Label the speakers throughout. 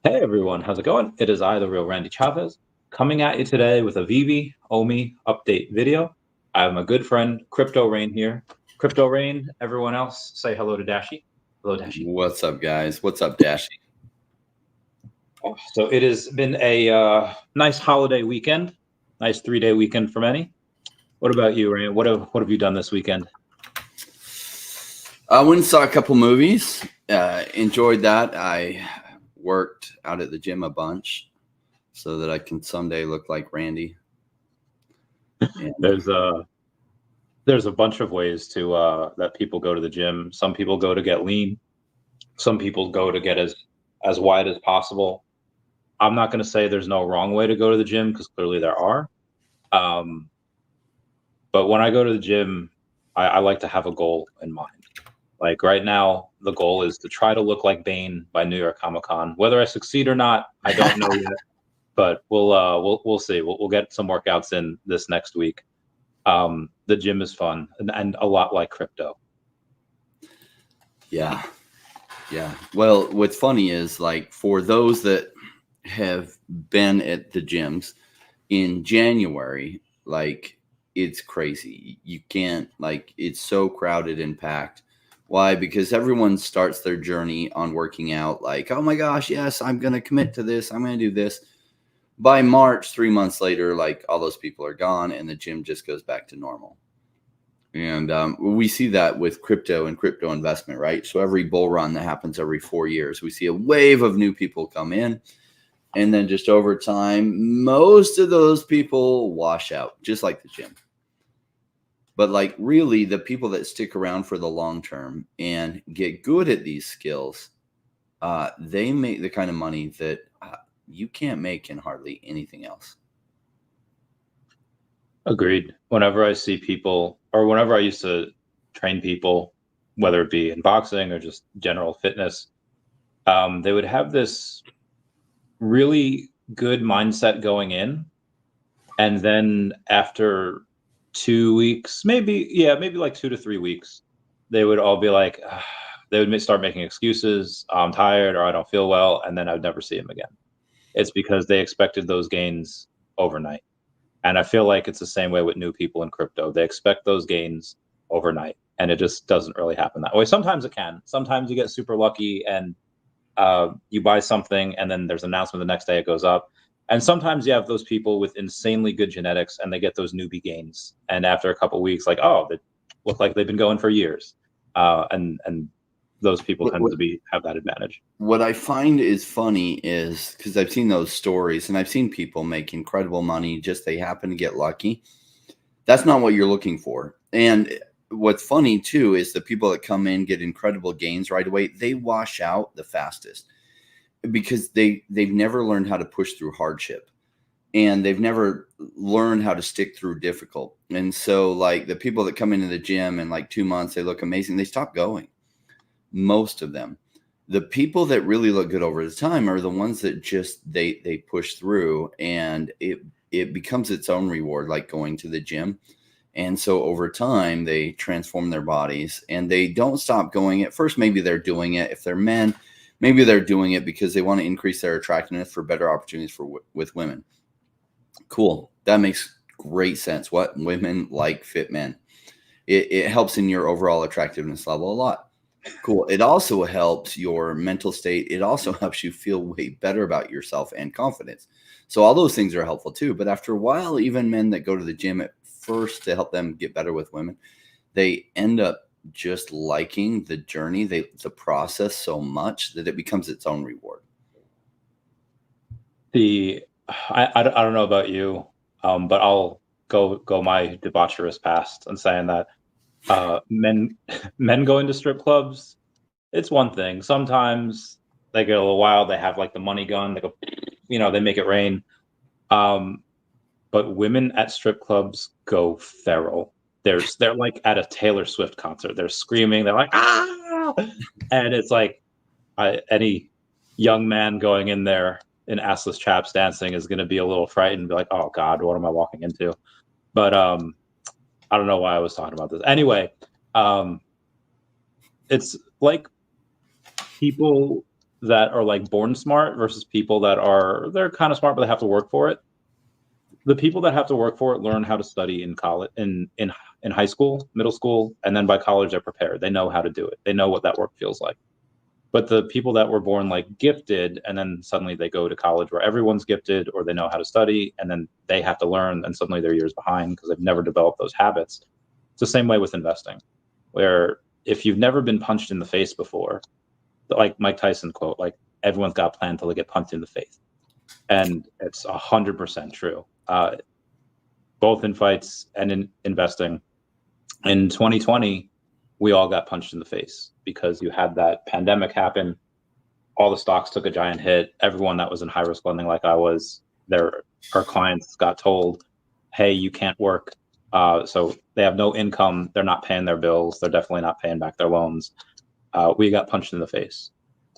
Speaker 1: Hey everyone, how's it going? It is I, the real Randy Chavez, coming at you today with a VeVe OMI update video. I have my good friend Crypto Rain here. Crypto Rain, everyone else, say hello to Dashi. Hello, Dashi.
Speaker 2: What's up, guys? What's up, Dashi?
Speaker 1: So it has been a nice holiday weekend, nice 3-day weekend for many. What about you, Rain? What have you done this weekend?
Speaker 2: I went and saw a couple movies. Enjoyed that. I worked out at the gym a bunch so that I can someday look like Randy. And
Speaker 1: There's a bunch of ways to that people go to the gym. Some people go to get lean. Some people go to get as wide as possible. I'm not going to say there's no wrong way to go to the gym because clearly there are. Um, but when I go to the gym, I like to have a goal in mind. Like right now, the goal is to try to look like Bane by New York Comic Con. Whether I succeed or not, I don't know yet. But we'll see. We'll get some workouts in this next week. The gym is fun and a lot like crypto.
Speaker 2: yeah, yeah. Well, what's funny is like for those that have been at the gyms in January, like it's crazy. You can't, like, it's so crowded and packed. Why? Because everyone starts their journey on working out like, oh my gosh, yes, I'm going to commit to this. I'm going to do this. By March, 3 months later, like all those people are gone and the gym just goes back to normal. And we see that with crypto and crypto investment, right? So every bull run that happens every 4 years, we see a wave of new people come in. And then just over time, most of those people wash out, just like the gym. But like really, the people that stick around for the long term and get good at these skills, they make the kind of money that you can't make in hardly anything else.
Speaker 1: Agreed. Whenever I see people, or whenever I used to train people, whether it be in boxing or just general fitness, they would have this really good mindset going in. And then after 2 weeks, maybe like 2 to 3 weeks, they would all be like, they would start making excuses. I'm tired or I don't feel well. And then I'd never see them again. It's because they expected those gains overnight. And I feel like it's the same way with new people in crypto. They expect those gains overnight, and it just doesn't really happen that way. Sometimes it can. Sometimes you get super lucky and you buy something, and then there's an announcement the next day it goes up. And sometimes you have those people with insanely good genetics, and they get those newbie gains. And after a couple of weeks, like, oh, they look like they've been going for years. And those people tend to have that advantage.
Speaker 2: What I find is funny is because I've seen those stories and I've seen people make incredible money, just they happen to get lucky. That's not what you're looking for. And what's funny too is the people that come in, get incredible gains right away, they wash out the fastest because they've never learned how to push through hardship and they've never learned how to stick through difficult. And so like the people that come into the gym in like 2 months, they look amazing, they stop going. Most of them. The people that really look good over the time are the ones that just they push through, and it becomes its own reward, like going to the gym. And so over time they transform their bodies and they don't stop going. At first maybe they're doing it, if they're men, maybe they're doing it because they want to increase their attractiveness for better opportunities for with women. Cool, that makes great sense. What women like fit men. It helps in your overall attractiveness level a lot. Cool. It also helps your mental state. It also helps you feel way better about yourself and confidence. So all those things are helpful too. But after a while, even men that go to the gym at first to help them get better with women, they end up just liking the journey, the process so much that it becomes its own reward.
Speaker 1: I don't know about you, but I'll go my debaucherous past and saying that men men going to strip clubs, it's one thing. Sometimes they get a little wild. They have like the money gun. They go, they make it rain. Um, but women at strip clubs go feral. They're like at a Taylor Swift concert. They're screaming. They're like ah, and it's like any young man going in there in assless chaps dancing is going to be a little frightened and be like, oh God, what am I walking into? But I don't know why I was talking about this. Anyway, it's like people that are like born smart versus people that they're kind of smart, but they have to work for it. The people that have to work for it learn how to study in college, in high school, middle school, and then by college they're prepared. They know how to do it. They know what that work feels like. But the people that were born like gifted, and then suddenly they go to college where everyone's gifted, or they know how to study, and then they have to learn, and suddenly they're years behind because they've never developed those habits. It's the same way with investing, where if you've never been punched in the face before, like Mike Tyson quote, like everyone's got a plan until they get punched in the face, and it's 100% true. Both in fights and in investing. In 2020, we all got punched in the face because you had that pandemic happen. All the stocks took a giant hit. Everyone that was in high risk lending, like I was, our clients got told, "Hey, you can't work." So they have no income. They're not paying their bills. They're definitely not paying back their loans. We got punched in the face.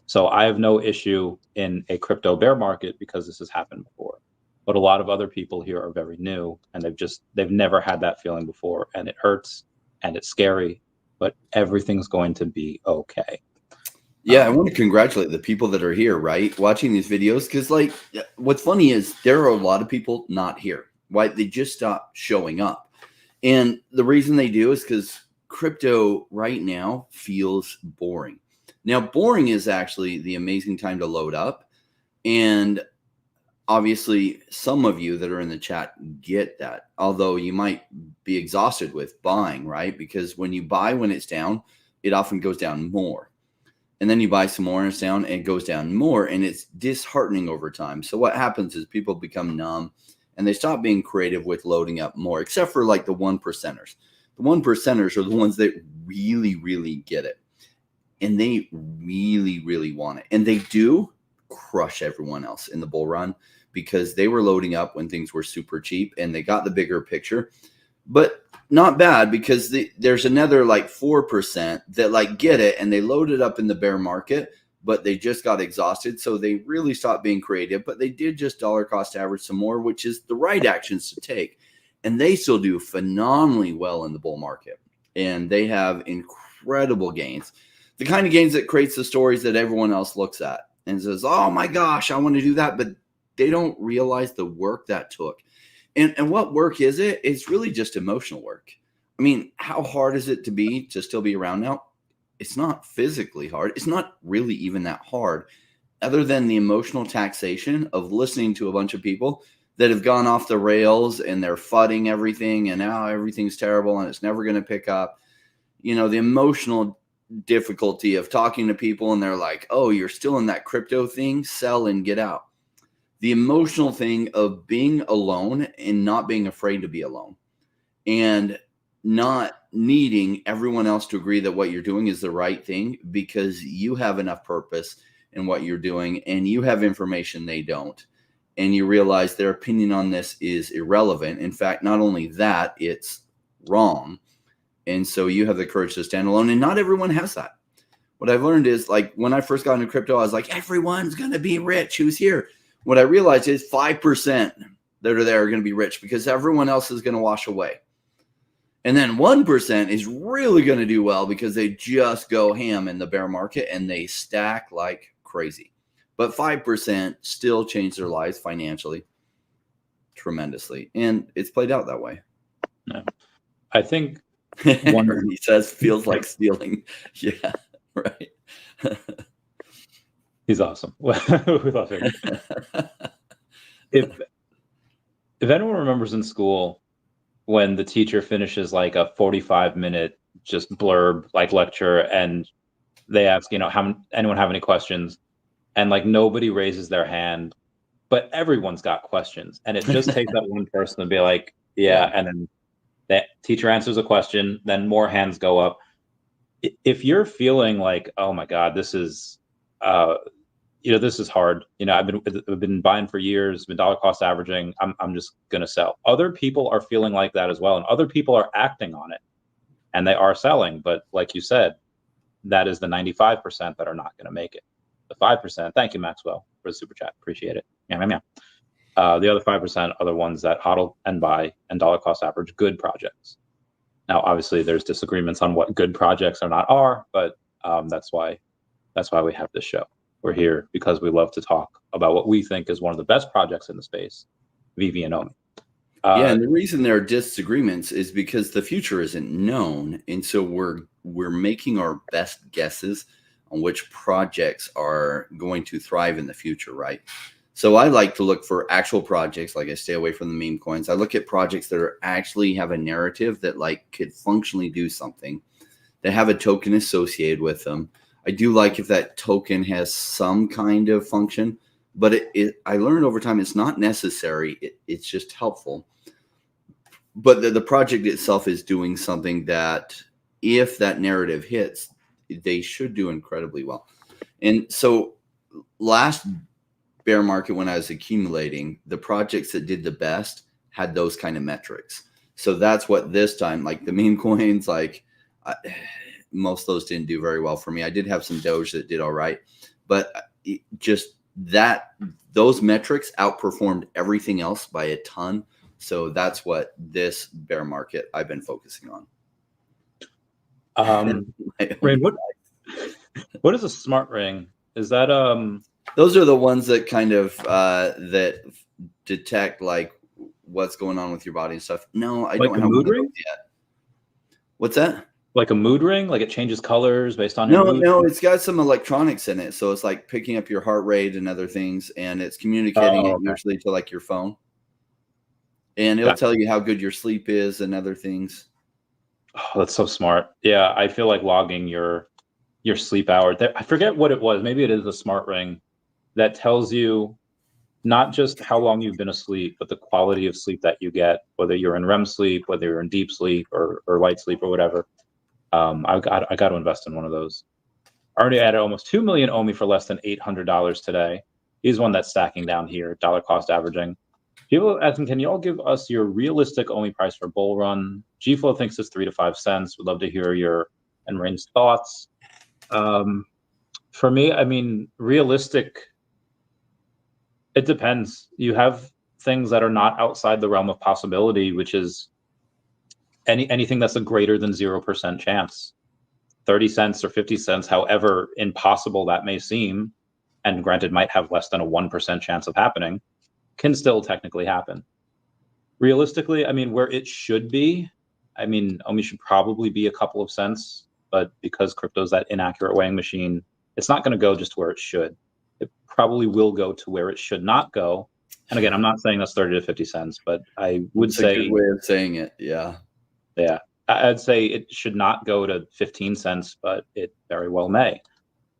Speaker 1: So I have no issue in a crypto bear market because this has happened before. But a lot of other people here are very new, and they've never had that feeling before, and it hurts and it's scary, but everything's going to be okay.
Speaker 2: Yeah, I want to congratulate the people that are here, right? Watching these videos, because like what's funny is there are a lot of people not here. Why? They just stopped showing up. And the reason they do is because crypto right now feels boring. Now, boring is actually the amazing time to load up. And obviously, some of you that are in the chat get that, although you might be exhausted with buying, right? Because when you buy when it's down, it often goes down more. And then you buy some more and it's down and it goes down more, and it's disheartening over time. So what happens is people become numb and they stop being creative with loading up more, except for like the 1%ers. The 1%ers are the ones that really, really get it. And they really, really want it. And they do crush everyone else in the bull run because they were loading up when things were super cheap and they got the bigger picture. But not bad, because there's another like 4% that like get it and they loaded up in the bear market, but they just got exhausted. So they really stopped being creative, but they did just dollar cost average some more, which is the right actions to take. And they still do phenomenally well in the bull market. And they have incredible gains. The kind of gains that creates the stories that everyone else looks at and says, oh my gosh, I want to do that. But they don't realize the work that took. And what work is it? It's really just emotional work. I mean, how hard is it to still be around now? It's not physically hard. It's not really even that hard, other than the emotional taxation of listening to a bunch of people that have gone off the rails and they're fudding everything and now everything's terrible and it's never going to pick up. You know, the emotional difficulty of talking to people and they're like, oh, you're still in that crypto thing, sell and get out. The emotional thing of being alone and not being afraid to be alone and not needing everyone else to agree that what you're doing is the right thing because you have enough purpose in what you're doing and you have information they don't. And you realize their opinion on this is irrelevant. In fact, not only that, it's wrong. And so you have the courage to stand alone, and not everyone has that. What I've learned is, like, when I first got into crypto, I was like, everyone's going to be rich who's here. What I realized is 5% that are there are going to be rich because everyone else is going to wash away. And then 1% is really going to do well because they just go ham in the bear market and they stack like crazy. But 5% still change their lives financially tremendously. And it's played out that way.
Speaker 1: No. I think
Speaker 2: he says feels like stealing. Yeah, right.
Speaker 1: He's awesome. If anyone remembers in school when the teacher finishes like a 45-minute just blurb like lecture and they ask, anyone have any questions? And like nobody raises their hand, but everyone's got questions. And it just takes that one person to be like, yeah. And then that teacher answers a question, then more hands go up. If you're feeling like, oh my God, this is this is hard. I've been buying for years, been dollar cost averaging. I'm just gonna sell. Other people are feeling like that as well, and other people are acting on it, and they are selling. But like you said, that is the 95% that are not gonna make it. The 5%. Thank you, Maxwell, for the super chat. Appreciate it. Yeah. The other 5% are the ones that hodl and buy and dollar cost average good projects. Now, obviously, there's disagreements on what good projects are not are, but that's why we have this show. we're here because we love to talk about what we think is one of the best projects in the space, VeVe and OMI.
Speaker 2: Yeah, and the reason there are disagreements is because the future isn't known, and so we're making our best guesses on which projects are going to thrive in the future, right? So I like to look for actual projects. Like I stay away from the meme coins. I look at projects that are actually have a narrative that like could functionally do something, that have a token associated with them. I do like if that token has some kind of function, but I learned over time it's not necessary. It's just helpful. But the project itself is doing something that if that narrative hits, they should do incredibly well. And so last bear market, when I was accumulating, the projects that did the best had those kind of metrics. So that's what this time, like the meme coins, like most of those didn't do very well for me. I did have some Doge that did all right, but just that those metrics outperformed everything else by a ton. So that's what this bear market I've been focusing on.
Speaker 1: Rain, what is a smart ring? Is that
Speaker 2: those are the ones that kind of that detect like what's going on with your body and stuff. No, I
Speaker 1: like
Speaker 2: don't
Speaker 1: a
Speaker 2: have
Speaker 1: mood
Speaker 2: one
Speaker 1: ring
Speaker 2: of those yet. What's that?
Speaker 1: Like a mood ring? Like it changes colors based on your mood?
Speaker 2: No, it's got some electronics in it. So it's like picking up your heart rate and other things, and it's communicating it usually to like your phone. And it'll tell you how good your sleep is and other things.
Speaker 1: Oh, that's so smart. Yeah, I feel like logging your sleep hour. I forget what it was. Maybe it is a smart ring that tells you not just how long you've been asleep, but the quality of sleep that you get, whether you're in REM sleep, whether you're in deep sleep or light sleep or whatever. I got to invest in one of those. I already added almost 2 million OMI for less than $800 today. He's one that's stacking down here, dollar cost averaging. People asking, can you all give us your realistic OMI price for bull run? G-Flow thinks it's 3 to 5 cents. Would love to hear your and Rain's thoughts. For me, I mean, realistic, it depends. You have things that are not outside the realm of possibility, which is anything that's a greater than 0% chance. 30 cents or 50 cents, however impossible that may seem, and granted might have less than a 1% chance of happening, can still technically happen. Realistically, I mean, where it should be, I mean, OMI should probably be a couple of cents, but because crypto's that inaccurate weighing machine, it's not going to go just where it should. It probably will go to where it should not go. And again, I'm not saying that's 30 to 50 cents, but I would say
Speaker 2: a good way of saying it. Yeah.
Speaker 1: Yeah. I'd say it should not go to 15 cents, but it very well may.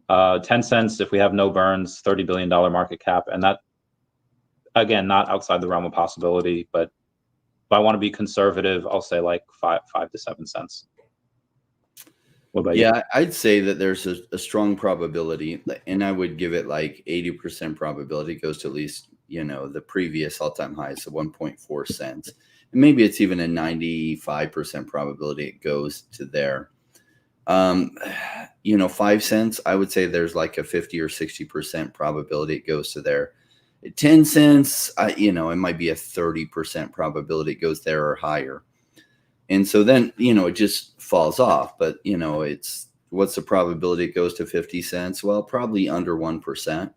Speaker 1: 10 cents if we have no burns, $30 billion market cap. And that, again, not outside the realm of possibility, but if I want to be conservative, I'll say like 5 to 7 cents. What about you?
Speaker 2: Yeah, I'd say that there's a strong probability, and I would give it like 80% probability it goes to at least, the previous all-time high, so 1.4 cents. And maybe it's even a 95% probability it goes to there. 5 cents, I would say there's like a 50 or 60% probability it goes to there. 10 cents, it might be a 30% probability it goes there or higher. And so then, it just falls off. But, what's the probability it goes to 50 cents? Well, probably under 1%.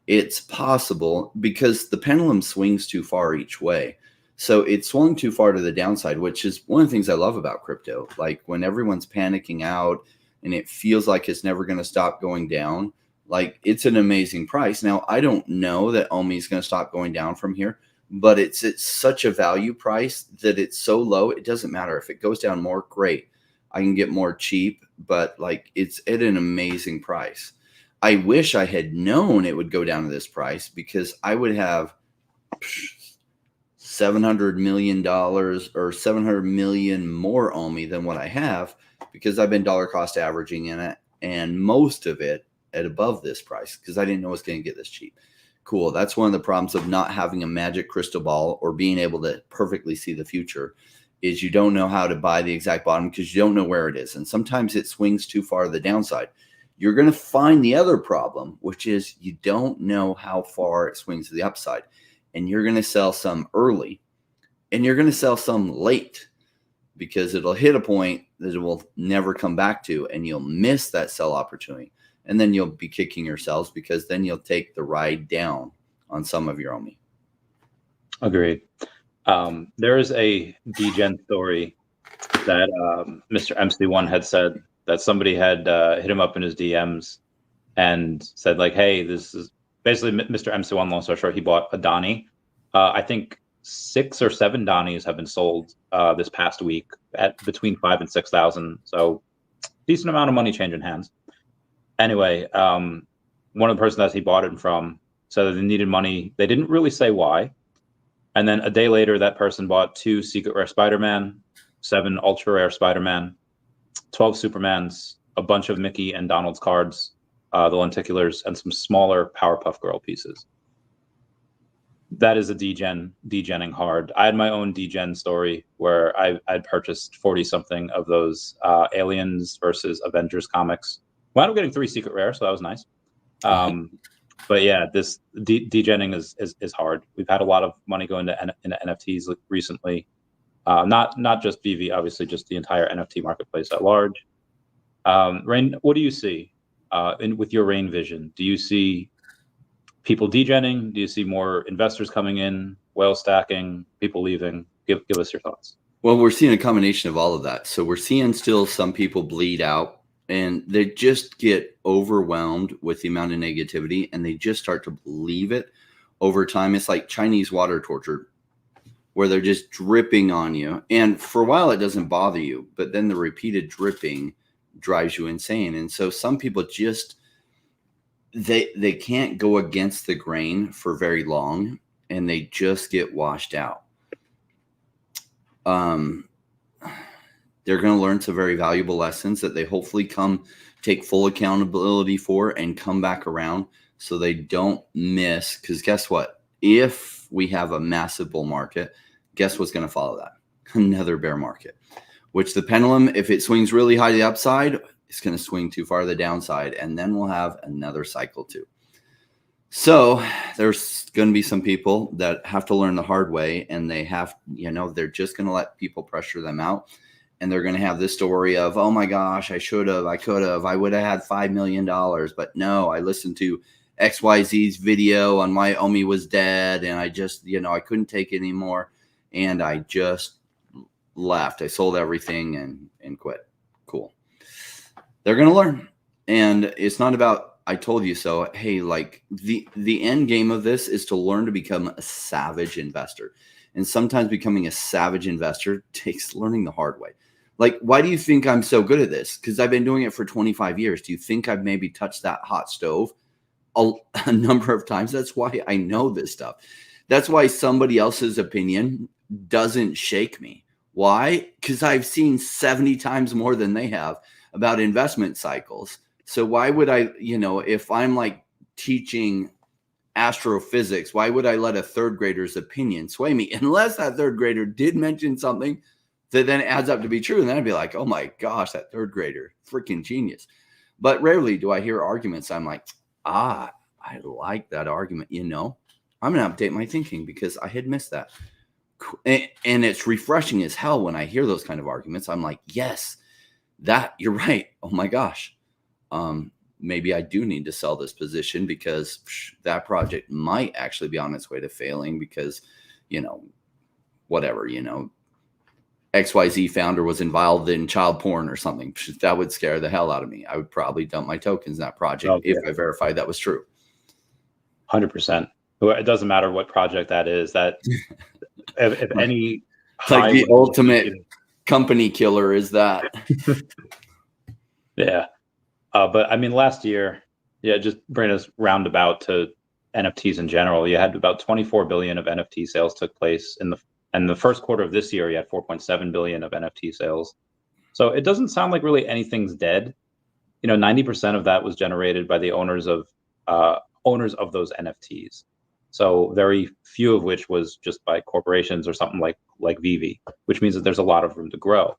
Speaker 2: It's possible because the pendulum swings too far each way. So it swung too far to the downside, which is one of the things I love about crypto. Like when everyone's panicking out and it feels like it's never going to stop going down, like it's an amazing price. Now, I don't know that OMI is going to stop going down from here, but it's such a value price that it's so low. It doesn't matter if it goes down more, great. I can get more cheap, but like it's at an amazing price. I wish I had known it would go down to this price because I would have $700 million or 700 million more OMI than what I have because I've been dollar cost averaging in it and most of it at above this price because I didn't know it was going to get this cheap. Cool. That's one of the problems of not having a magic crystal ball or being able to perfectly see the future is you don't know how to buy the exact bottom because you don't know where it is. And sometimes it swings too far to the downside. You're going to find the other problem, which is you don't know how far it swings to the upside. And you're going to sell some early and you're going to sell some late because it'll hit a point that it will never come back to and you'll miss that sell opportunity. and then you'll be kicking yourselves because then you'll take the ride down on some of your OMI.
Speaker 1: Agreed. There is a degen story that Mr. MC1 had said that somebody had hit him up in his DMs and said like, hey, this is basically Mr. MC1, long story short, he bought a Donnie. I think 6 or 7 Donnies have been sold this past week at between 5,000 and 6,000. So decent amount of money changing hands. Anyway, one of the person that he bought it from said that they needed money. They didn't really say why. And then a day later, that person bought 2 secret rare Spider-Man, 7 ultra rare Spider-Man, 12 Supermans, a bunch of Mickey and Donald's cards, the lenticulars, and some smaller Powerpuff Girl pieces. That is a degenning hard. I had my own degen story where I'd purchased 40-something of those Aliens versus Avengers comics. Wound up getting 3 secret rare, so that was nice. But yeah, this degenning is hard. We've had a lot of money go into NFTs recently. Not just VeVe, obviously, just the entire NFT marketplace at large. Rain, what do you see with your Rain vision? Do you see people degenning? Do you see more investors coming in, whale stacking, people leaving? Give us your thoughts.
Speaker 2: Well, we're seeing a combination of all of that. So we're seeing still some people bleed out, and they just get overwhelmed with the amount of negativity, and they just start to believe it over time. It's like Chinese water torture, where they're just dripping on you. And for a while, it doesn't bother you, but then the repeated dripping drives you insane. And so some people just, they can't go against the grain for very long, and they just get washed out. They're going to learn some very valuable lessons that they hopefully take full accountability for and come back around so they don't miss. Because guess what? If we have a massive bull market, guess what's going to follow that? Another bear market, which the pendulum, if it swings really high to the upside, it's going to swing too far to the downside. And then we'll have another cycle too. So there's going to be some people that have to learn the hard way, and they have, they're just going to let people pressure them out. And they're going to have this story of, oh my gosh, I should have, I could have, I would have had $5 million. But no, I listened to XYZ's video on why OMI was dead. And I just, I couldn't take it anymore. And I just left. I sold everything and quit. Cool. They're going to learn. And it's not about, I told you so. Hey, like the end game of this is to learn to become a savage investor. And sometimes becoming a savage investor takes learning the hard way. Like, why do you think I'm so good at this? Because I've been doing it for 25 years. Do you think I've maybe touched that hot stove a number of times? That's why I know this stuff. That's why somebody else's opinion doesn't shake me. Why? Because I've seen 70 times more than they have about investment cycles. So why would I, if I'm like teaching astrophysics, why would I let a third grader's opinion sway me? Unless that third grader did mention something that then adds up to be true. And then I'd be like, oh my gosh, that third grader, freaking genius. But rarely do I hear arguments. I'm like, I like that argument. I'm going to update my thinking because I had missed that. And it's refreshing as hell when I hear those kind of arguments. I'm like, yes, you're right. Oh my gosh. Maybe I do need to sell this position because that project might actually be on its way to failing because, whatever, XYZ founder was involved in child porn or something. That would scare the hell out of me. I would probably dump my tokens in that project if I verified that was true.
Speaker 1: 100%. It doesn't matter what project that is. That if any,
Speaker 2: like the ultimate company killer is that.
Speaker 1: Yeah. But I mean, last year, just bring us roundabout to NFTs in general. You had about 24 billion of NFT sales took place in the first quarter of this year. You had 4.7 billion of NFT sales. So it doesn't sound like really anything's dead. 90% of that was generated by the owners of those NFTs. So very few of which was just by corporations or something like VeVe, which means that there's a lot of room to grow.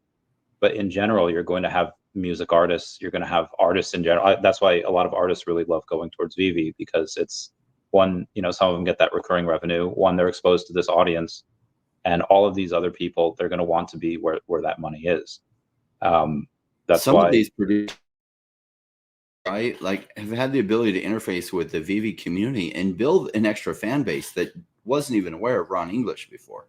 Speaker 1: But in general, you're going to have music artists, you're going to have artists in general. That's why a lot of artists really love going towards VeVe, because it's one, some of them get that recurring revenue. One, they're exposed to this audience, and all of these other people, they're going to want to be where that money is. That's
Speaker 2: some
Speaker 1: why
Speaker 2: of these producers right? Like have had the ability to interface with the VeVe community and build an extra fan base that wasn't even aware of Ron English before.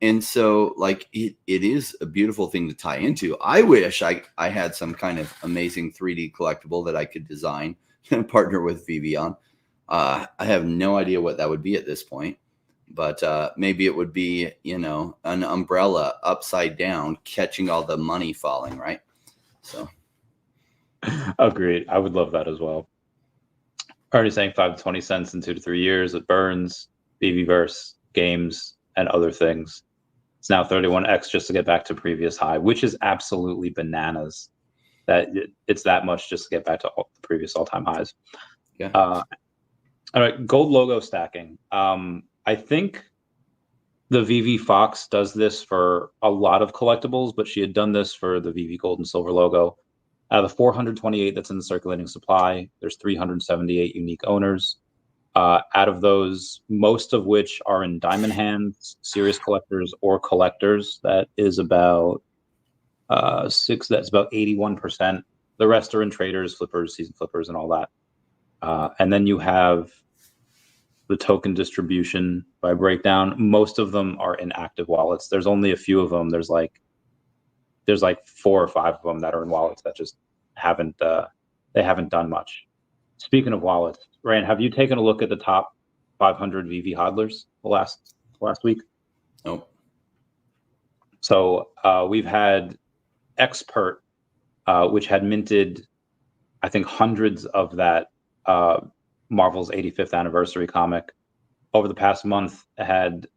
Speaker 2: And so like it is a beautiful thing to tie into. I wish I had some kind of amazing 3D collectible that I could design and partner with VeVe on. I have no idea what that would be at this point, but maybe it would be, you know, an umbrella upside down catching all the money falling, right? So
Speaker 1: Agreed. I would love that as well. Already saying 5 to 20 cents in 2 to 3 years. It burns, BBverse, games, and other things. It's now 31x just to get back to previous high, which is absolutely bananas. That it's that much just to get back to the previous all-time highs.
Speaker 2: yeah.
Speaker 1: All right, gold logo stacking. I think the VeVe Fox does this for a lot of collectibles, but she had done this for the VeVe gold and silver logo. Out of the 428 that's in the circulating supply, there's 378 unique owners. Out of those, most of which are in diamond hands, serious collectors, or collectors, that is about that's about 81%. The rest are in traders, flippers, season flippers, and all that. And then you have the token distribution by breakdown. Most of them are in active wallets. There's only a few of them. There's like 4 or 5 of them that are in wallets that just haven't done much. Speaking of wallets, Rand, have you taken a look at the top 500 VeVe hodlers the last week?
Speaker 2: Nope.
Speaker 1: So we've had Expert, which had minted, I think, hundreds of that Marvel's 85th anniversary comic. Over the past month, had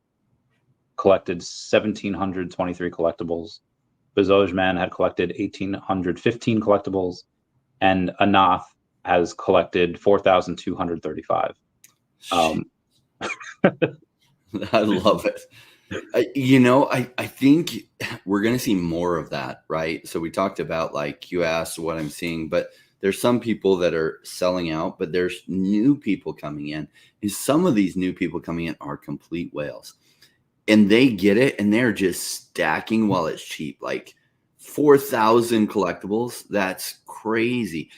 Speaker 1: collected 1,723 collectibles. Bezojman had collected 1,815 collectibles, and Anath has collected 4,235.
Speaker 2: I love it. I think we're going to see more of that, right? So we talked about, like, you asked what I'm seeing, but there's some people that are selling out, but there's new people coming in. And some of these new people coming in are complete whales. And they get it, and they're just stacking while it's cheap. Like 4,000 collectibles. That's crazy.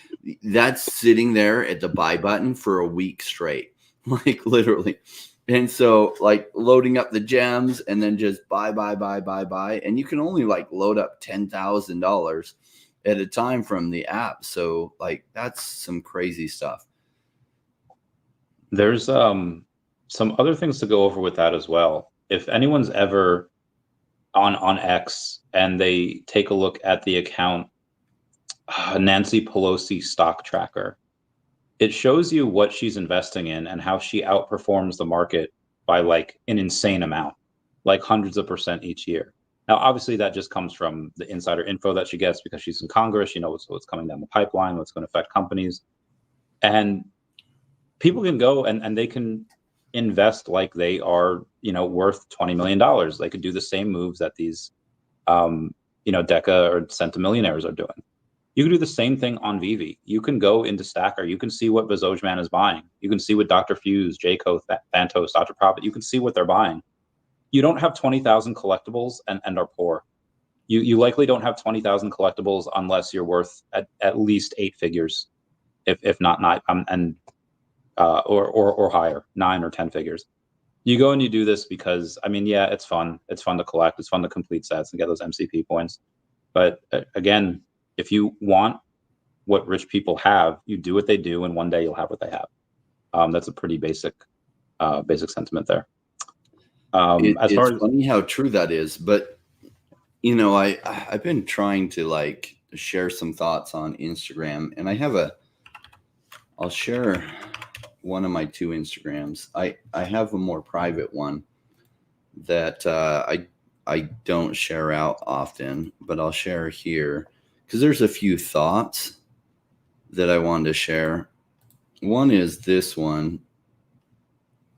Speaker 2: That's sitting there at the buy button for a week straight, like literally. And so, like, loading up the gems and then just buy. And you can only like load up $10,000 at a time from the app. So like, that's some crazy stuff.
Speaker 1: There's some other things to go over with that as well. If anyone's ever on X and they take a look at the account Nancy Pelosi stock tracker, it shows you what she's investing in and how she outperforms the market by like an insane amount, like hundreds of percent each year. Now, obviously, that just comes from the insider info that she gets because she's in Congress. You know what's coming down the pipeline, what's going to affect companies. And people can go and they can invest like they are, worth $20 million. They could do the same moves that these, Deca or Centimillionaires are doing. You can do the same thing on VeVe. You can go into Stacker. You can see what Bezojman is buying. You can see what Dr. Fuse, Jayco, Thantos, Dr. Profit. You can see what they're buying. You don't have 20,000 collectibles and are poor. You likely don't have 20,000 collectibles unless you're worth at least 8 figures, if not 9, or higher, 9 or 10 figures. You go and you do this because, yeah, it's fun. It's fun to collect. It's fun to complete sets and get those MCP points. But again, if you want what rich people have, you do what they do, and one day you'll have what they have. That's a pretty basic sentiment there.
Speaker 2: It's funny how true that is, but I've been trying to like share some thoughts on Instagram, and I'll share one of my 2 Instagrams. I have a more private one that I don't share out often, but I'll share here because there's a few thoughts that I wanted to share. One is this one.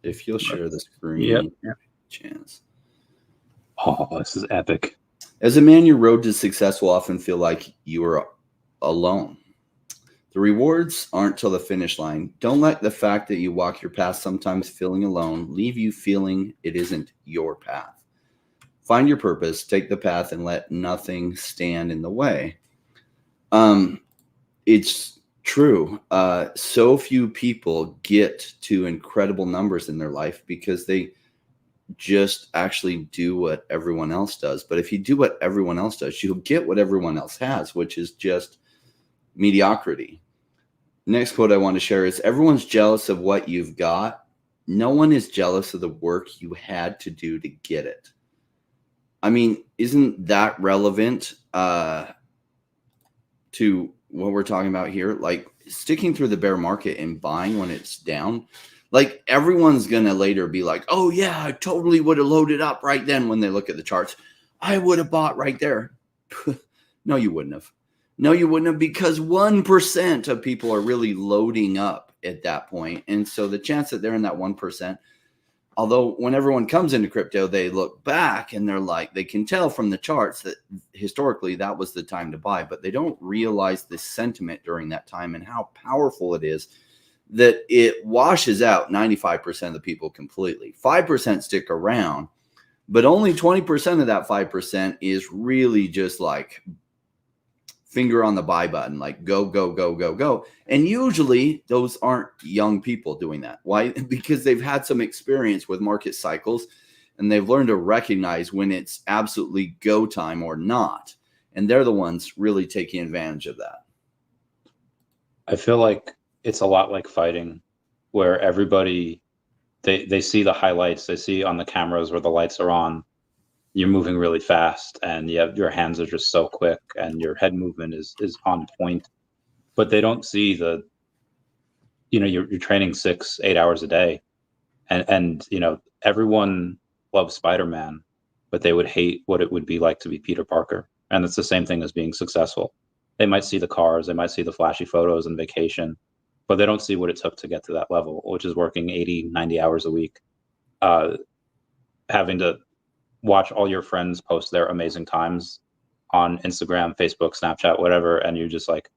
Speaker 2: If you'll share the screen,
Speaker 1: yep.
Speaker 2: Chance.
Speaker 1: Oh, this is epic.
Speaker 2: As a man, your road to success will often feel like you are alone. The rewards aren't till the finish line. Don't let the fact that you walk your path sometimes feeling alone leave you feeling it isn't your path. Find your purpose, take the path, and let nothing stand in the way. It's True. So few people get to incredible numbers in their life because they just actually do what everyone else does. But if you do what everyone else does, you'll get what everyone else has, which is just mediocrity. Next quote I want to share is, everyone's jealous of what you've got. No one is jealous of the work you had to do to get it. I mean, isn't that relevant to what we're talking about here? Like sticking through the bear market and buying when it's down. Like everyone's going to later be like, oh yeah, I totally would have loaded up right then. When they look at the charts, I would have bought right there. No, you wouldn't have. No, you wouldn't have, because 1% of people are really loading up at that point. And so the chance that they're in that 1%, although when everyone comes into crypto, they look back and they're like, they can tell from the charts that historically that was the time to buy, but they don't realize the sentiment during that time and how powerful it is that it washes out 95% of the people completely. 5% stick around, but only 20% of that 5% is really just like finger on the buy button, like go, go, go, go, go. And usually those aren't young people doing that. Why? Because they've had some experience with market cycles and they've learned to recognize when it's absolutely go time or not. And they're the ones really taking advantage of that.
Speaker 1: I feel like it's a lot like fighting, where everybody, they see the highlights, they see on the cameras where the lights are on, you're moving really fast and your hands are just so quick and your head movement is on point, but they don't see the, you're training 6-8 hours a day, and everyone loves Spider-Man, but they would hate what it would be like to be Peter Parker. And it's the same thing as being successful. They might see the cars, they might see the flashy photos and vacation, but they don't see what it took to get to that level, which is working 80-90 hours a week, having to watch all your friends post their amazing times on Instagram, Facebook, Snapchat, whatever, and you're just like,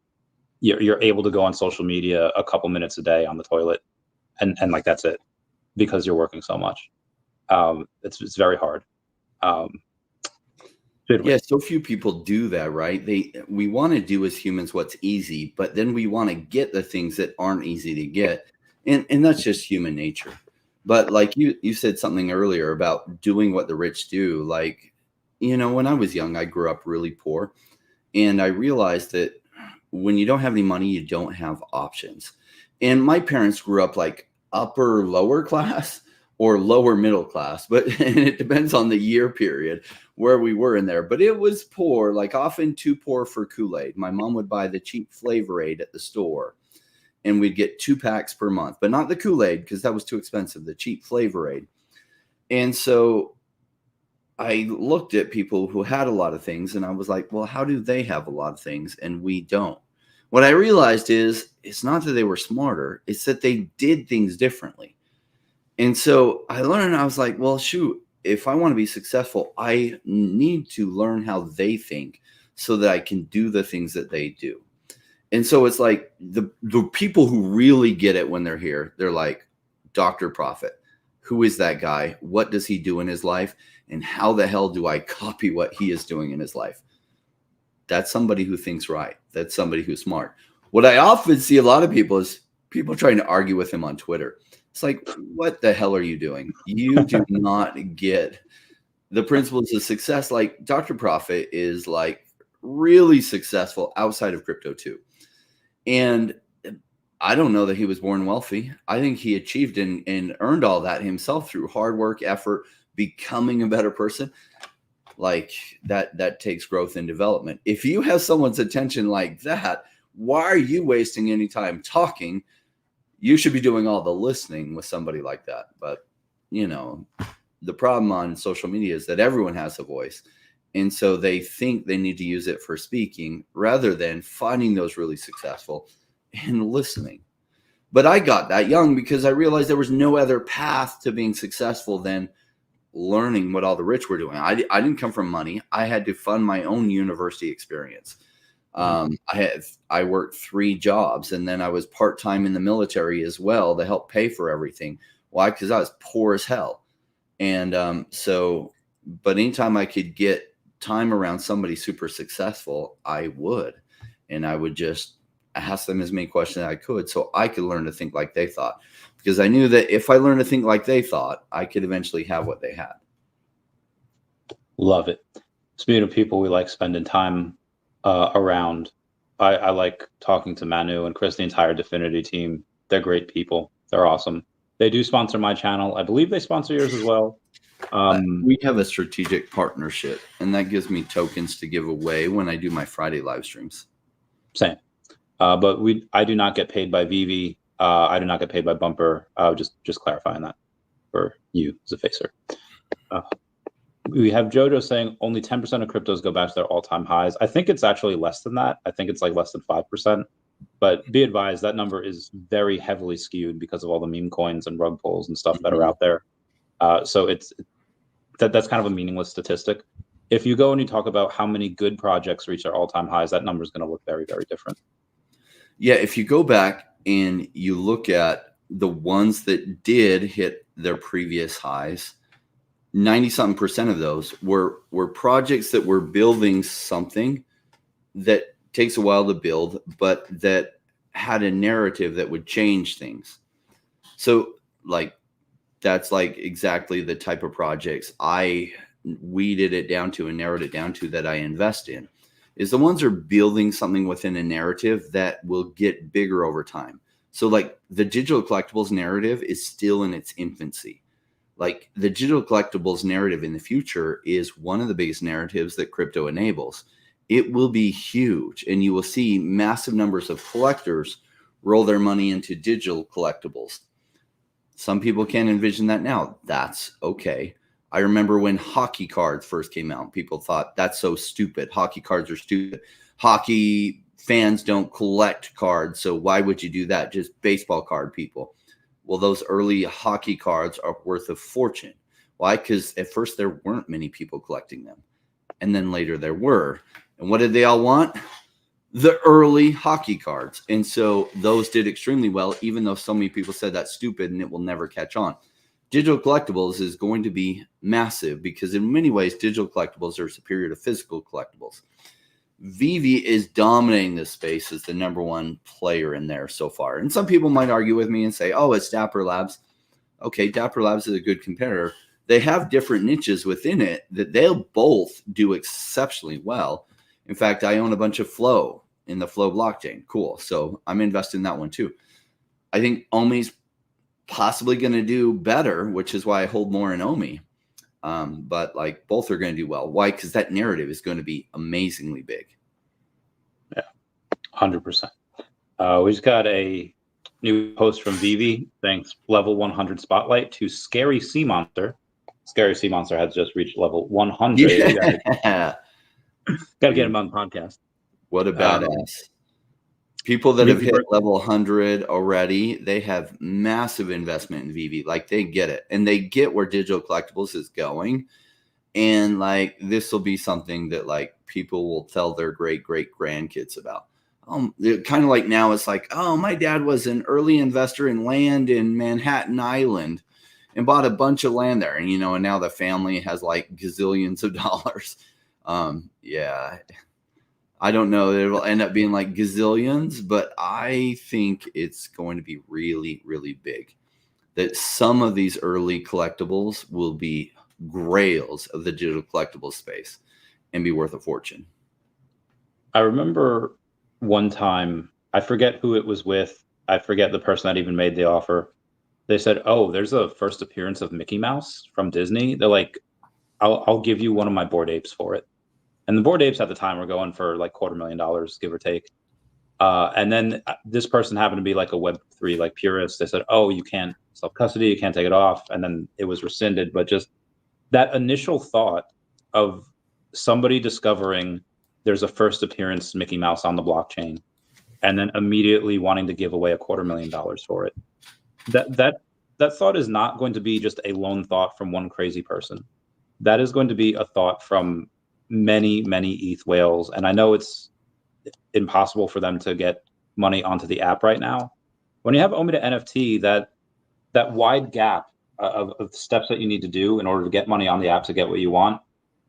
Speaker 1: you're able to go on social media a couple minutes a day on the toilet, and like that's it, because you're working so much. It's very hard.
Speaker 2: Yeah, so few people do that, right? We want to do as humans what's easy, but then we want to get the things that aren't easy to get, and that's just human nature. But like you said something earlier about doing what the rich do. Like, when I was young, I grew up really poor, and I realized that when you don't have any money, you don't have options. And my parents grew up like upper lower class or lower middle class, but and it depends on the year period where we were in there. But it was poor, like often too poor for Kool-Aid. My mom would buy the cheap Flavor Aid at the store, and we'd get 2 packs per month, but not the Kool-Aid because that was too expensive, the cheap Flavor Aid. And so I looked at people who had a lot of things and I was like, well, how do they have a lot of things and we don't? What I realized is it's not that they were smarter, it's that they did things differently. And so I learned, I was like, well, shoot, if I want to be successful, I need to learn how they think so that I can do the things that they do. And so it's like the people who really get it when they're here, they're like, Dr. Profit, who is that guy? What does he do in his life? And how the hell do I copy what he is doing in his life? That's somebody who thinks right. That's somebody who's smart. What I often see a lot of people is people trying to argue with him on Twitter. It's like, what the hell are you doing? You do not get the principles of success. Like Dr. Profit is like really successful outside of crypto too. And I don't know that he was born wealthy. I think he achieved and earned all that himself through hard work, effort, becoming a better person. Like that takes growth and development. If you have someone's attention like that, why are you wasting any time talking? You should be doing all the listening with somebody like that. But, the problem on social media is that everyone has a voice. And so they think they need to use it for speaking rather than finding those really successful and listening. But I got that young because I realized there was no other path to being successful than learning what all the rich were doing. I didn't come from money. I had to fund my own university experience. I worked 3 jobs, and then I was part-time in the military as well to help pay for everything. Why? Because I was poor as hell. And but anytime I could get time around somebody super successful, I would. And I would just ask them as many questions as I could so I could learn to think like they thought. Because I knew that if I learned to think like they thought, I could eventually have what they had.
Speaker 1: Love it. Speaking of people we like spending time around, I like talking to Manu and Chris, the entire Dfinity team. They're great people. They're awesome. They do sponsor my channel. I believe they sponsor yours as well.
Speaker 2: We have a strategic partnership, and that gives me tokens to give away when I do my Friday live streams.
Speaker 1: Same. But I do not get paid by VeVe. I do not get paid by Bumper. Just clarifying that for you as a facer. We have Jojo saying only 10% of cryptos go back to their all-time highs. I think it's actually less than that. I think it's like less than 5%. But be advised, that number is very heavily skewed because of all the meme coins and rug pulls and stuff that are out there. So that's kind of a meaningless statistic. If you go and you talk about how many good projects reach their all-time highs, that number is going to look very, very different.
Speaker 2: Yeah, if you go back and you look at the ones that did hit their previous highs, 90-something% of those were projects that were building something that takes a while to build, but that had a narrative that would change things. So like, that's like exactly the type of projects I weeded it down to and narrowed it down to that I invest in, is the ones that are building something within a narrative that will get bigger over time. So like the digital collectibles narrative is still in its infancy. Like the digital collectibles narrative in the future is one of the biggest narratives that crypto enables. It will be huge, and you will see massive numbers of collectors roll their money into digital collectibles. Some people can't envision that now. That's okay. I remember when hockey cards first came out, people thought that's so stupid. Hockey cards are stupid. Hockey fans don't collect cards, so why would you do that? Just baseball card people. Well, those early hockey cards are worth a fortune. Why? Because at first there weren't many people collecting them. And then later there were. And what did they all want? The early hockey cards. And so those did extremely well, even though so many people said that's stupid and it will never catch on. Digital collectibles is going to be massive because in many ways, digital collectibles are superior to physical collectibles. VeVe is dominating this space as the number one player in there so far. And some people might argue with me and say, oh, it's Dapper Labs. Okay, Dapper Labs is a good competitor. They have different niches within it that they'll both do exceptionally well. In fact, I own a bunch of Flow in the Flow blockchain. Cool. So I'm invested in that one too. I think OMI's possibly going to do better, which is why I hold more in OMI. But like both are going to do well. Why? Because that narrative is going to be amazingly big.
Speaker 1: Yeah, 100%. We just got a new post from VeVe. Thanks, level 100 spotlight to Scary Sea Monster. Scary Sea Monster has just reached level 100.
Speaker 2: Yeah.
Speaker 1: Got to get him on the podcast.
Speaker 2: What a badass. People that have hit level 100 already, they have massive investment in VeVe. Like they get it. And they get where digital collectibles is going. And like this will be something that like people will tell their great grandkids about. Kind of like now it's like, oh, my dad was an early investor in land in Manhattan Island and bought a bunch of land there. And, and now the family has like gazillions of dollars. Yeah, I don't know. It will end up being like gazillions, but I think it's going to be really, really big. That some of these early collectibles will be grails of the digital collectible space and be worth a fortune.
Speaker 1: I remember one time, I forget who it was with. I forget the person that even made the offer. They said, oh, there's a first appearance of Mickey Mouse from Disney. They're like, I'll give you one of my Bored Apes for it. And the Bored Apes at the time were going for like $250,000, give or take. And then this person happened to be like a Web3 like purist. They said, oh, you can't self-custody, you can't take it off. And then it was rescinded. But just that initial thought of somebody discovering there's a first appearance Mickey Mouse on the blockchain and then immediately wanting to give away $250,000 for it. That thought is not going to be just a lone thought from one crazy person. That is going to be a thought from many, many ETH whales. And I know it's impossible for them to get money onto the app right now. When you have OMI to NFT, that wide gap of steps that you need to do in order to get money on the app to get what you want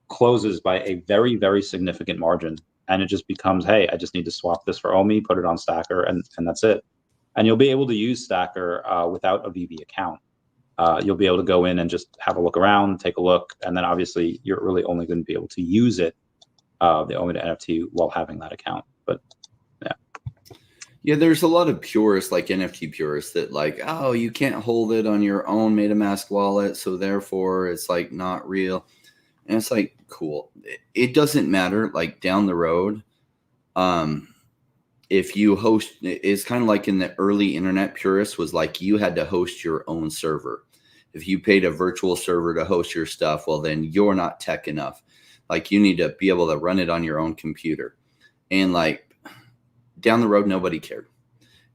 Speaker 1: closes by a very, very significant margin. And it just becomes, hey, I just need to swap this for OMI, put it on Stacker, and that's it. And you'll be able to use Stacker without a VeVe account. You'll be able to go in and just have a look around, take a look, and then obviously you're really only going to be able to use it, the OMI to NFT, while having that account. But yeah.
Speaker 2: Yeah, there's a lot of purists, like NFT purists, that like, oh, you can't hold it on your own MetaMask wallet, so therefore it's like not real. And it's like, cool. It doesn't matter. Like down the road, if you host, it's kind of like in the early internet purists was like you had to host your own server. If you paid a virtual server to host your stuff, well, then you're not tech enough. Like you need to be able to run it on your own computer. And like down the road, nobody cared.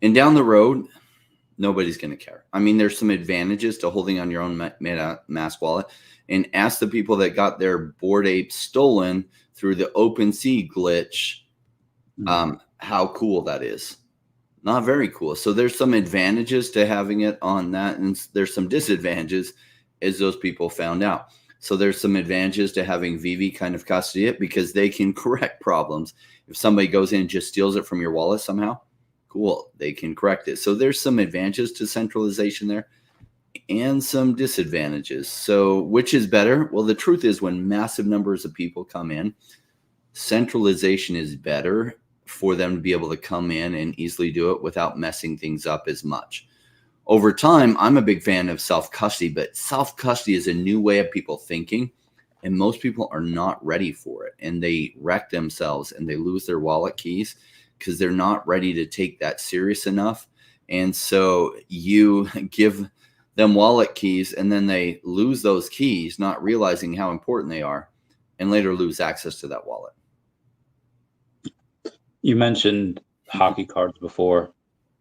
Speaker 2: And down the road, nobody's going to care. I mean, there's some advantages to holding on your own MetaMask wallet. And ask the people that got their Bored Ape stolen through the OpenSea glitch, how cool that is. Not very cool. So there's some advantages to having it on that, and there's some disadvantages, as those people found out. So there's some advantages to having VeVe kind of custody it, because they can correct problems. If somebody goes in and just steals it from your wallet somehow, cool, they can correct it. So there's some advantages to centralization there and some disadvantages. So which is better? Well, the truth is, when massive numbers of people come in, centralization is better for them to be able to come in and easily do it without messing things up as much. Over time, I'm a big fan of self-custody, but self-custody is a new way of people thinking, and most people are not ready for it, and they wreck themselves and they lose their wallet keys because they're not ready to take that serious enough. And so you give them wallet keys and then they lose those keys, not realizing how important they are, and later lose access to that wallet.
Speaker 1: You mentioned hockey cards before.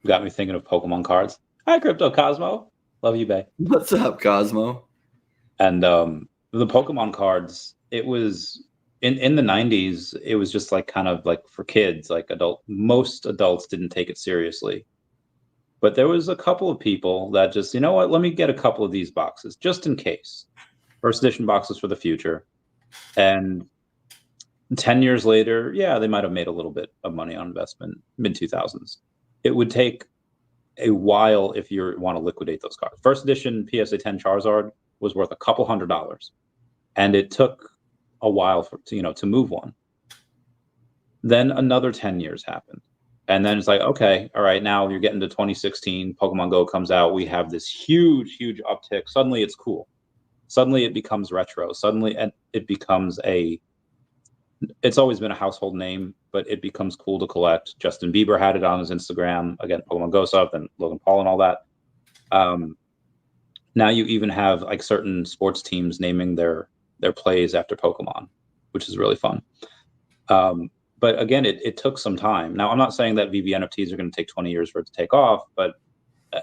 Speaker 1: Got me thinking of Pokemon cards. Hi, Crypto Cosmo. Love you, babe.
Speaker 2: What's up, Cosmo?
Speaker 1: And the Pokemon cards, it was in the 90s, it was just like kind of like for kids, like most adults didn't take it seriously. But there was a couple of people that just, you know what, let me get a couple of these boxes just in case. First edition boxes for the future. And 10 years later, yeah, they might have made a little bit of money on investment, mid-2000s. It would take a while if you want to liquidate those cards. First edition PSA 10 Charizard was worth a couple $100s, and it took a while to move one. Then another 10 years happened, and then it's like, okay, all right, now you're getting to 2016, Pokemon Go comes out, we have this huge uptick. Suddenly it's cool. Suddenly it becomes retro. Suddenly it becomes it's always been a household name, but it becomes cool to collect. Justin Bieber had it on his Instagram. Again, Pokemon Go stuff, and Logan Paul and all that. Now you even have like certain sports teams naming their plays after Pokemon, which is really fun. But again, it took some time. Now, I'm not saying that VeVe NFTs are going to take 20 years for it to take off, but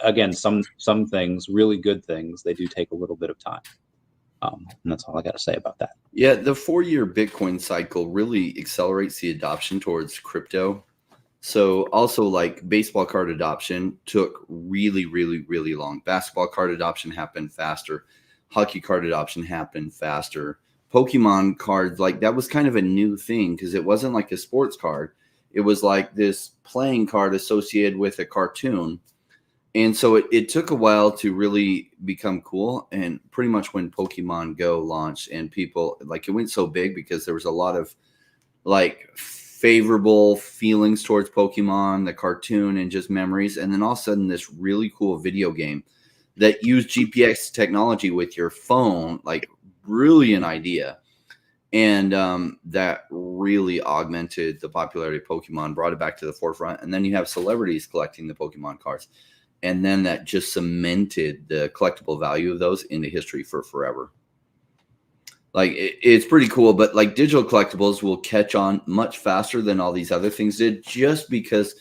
Speaker 1: again, some things, really good things, they do take a little bit of time. And that's all I got to say about that.
Speaker 2: Yeah, the 4-year Bitcoin cycle really accelerates the adoption towards crypto. So also like baseball card adoption took really long. Basketball card adoption happened faster. Hockey card adoption happened faster. Pokemon cards, like that was kind of a new thing because it wasn't like a sports card. It was like this playing card associated with a cartoon. And so it took a while to really become cool. And pretty much when Pokemon Go launched and people like it went so big because there was a lot of like favorable feelings towards Pokemon, the cartoon, and just memories. And then all of a sudden this really cool video game that used GPS technology with your phone, like brilliant idea. And that really augmented the popularity of Pokemon, brought it back to the forefront. And then you have celebrities collecting the Pokemon cards. And then that just cemented the collectible value of those into history for forever. Like it's pretty cool, but like digital collectibles will catch on much faster than all these other things did, just because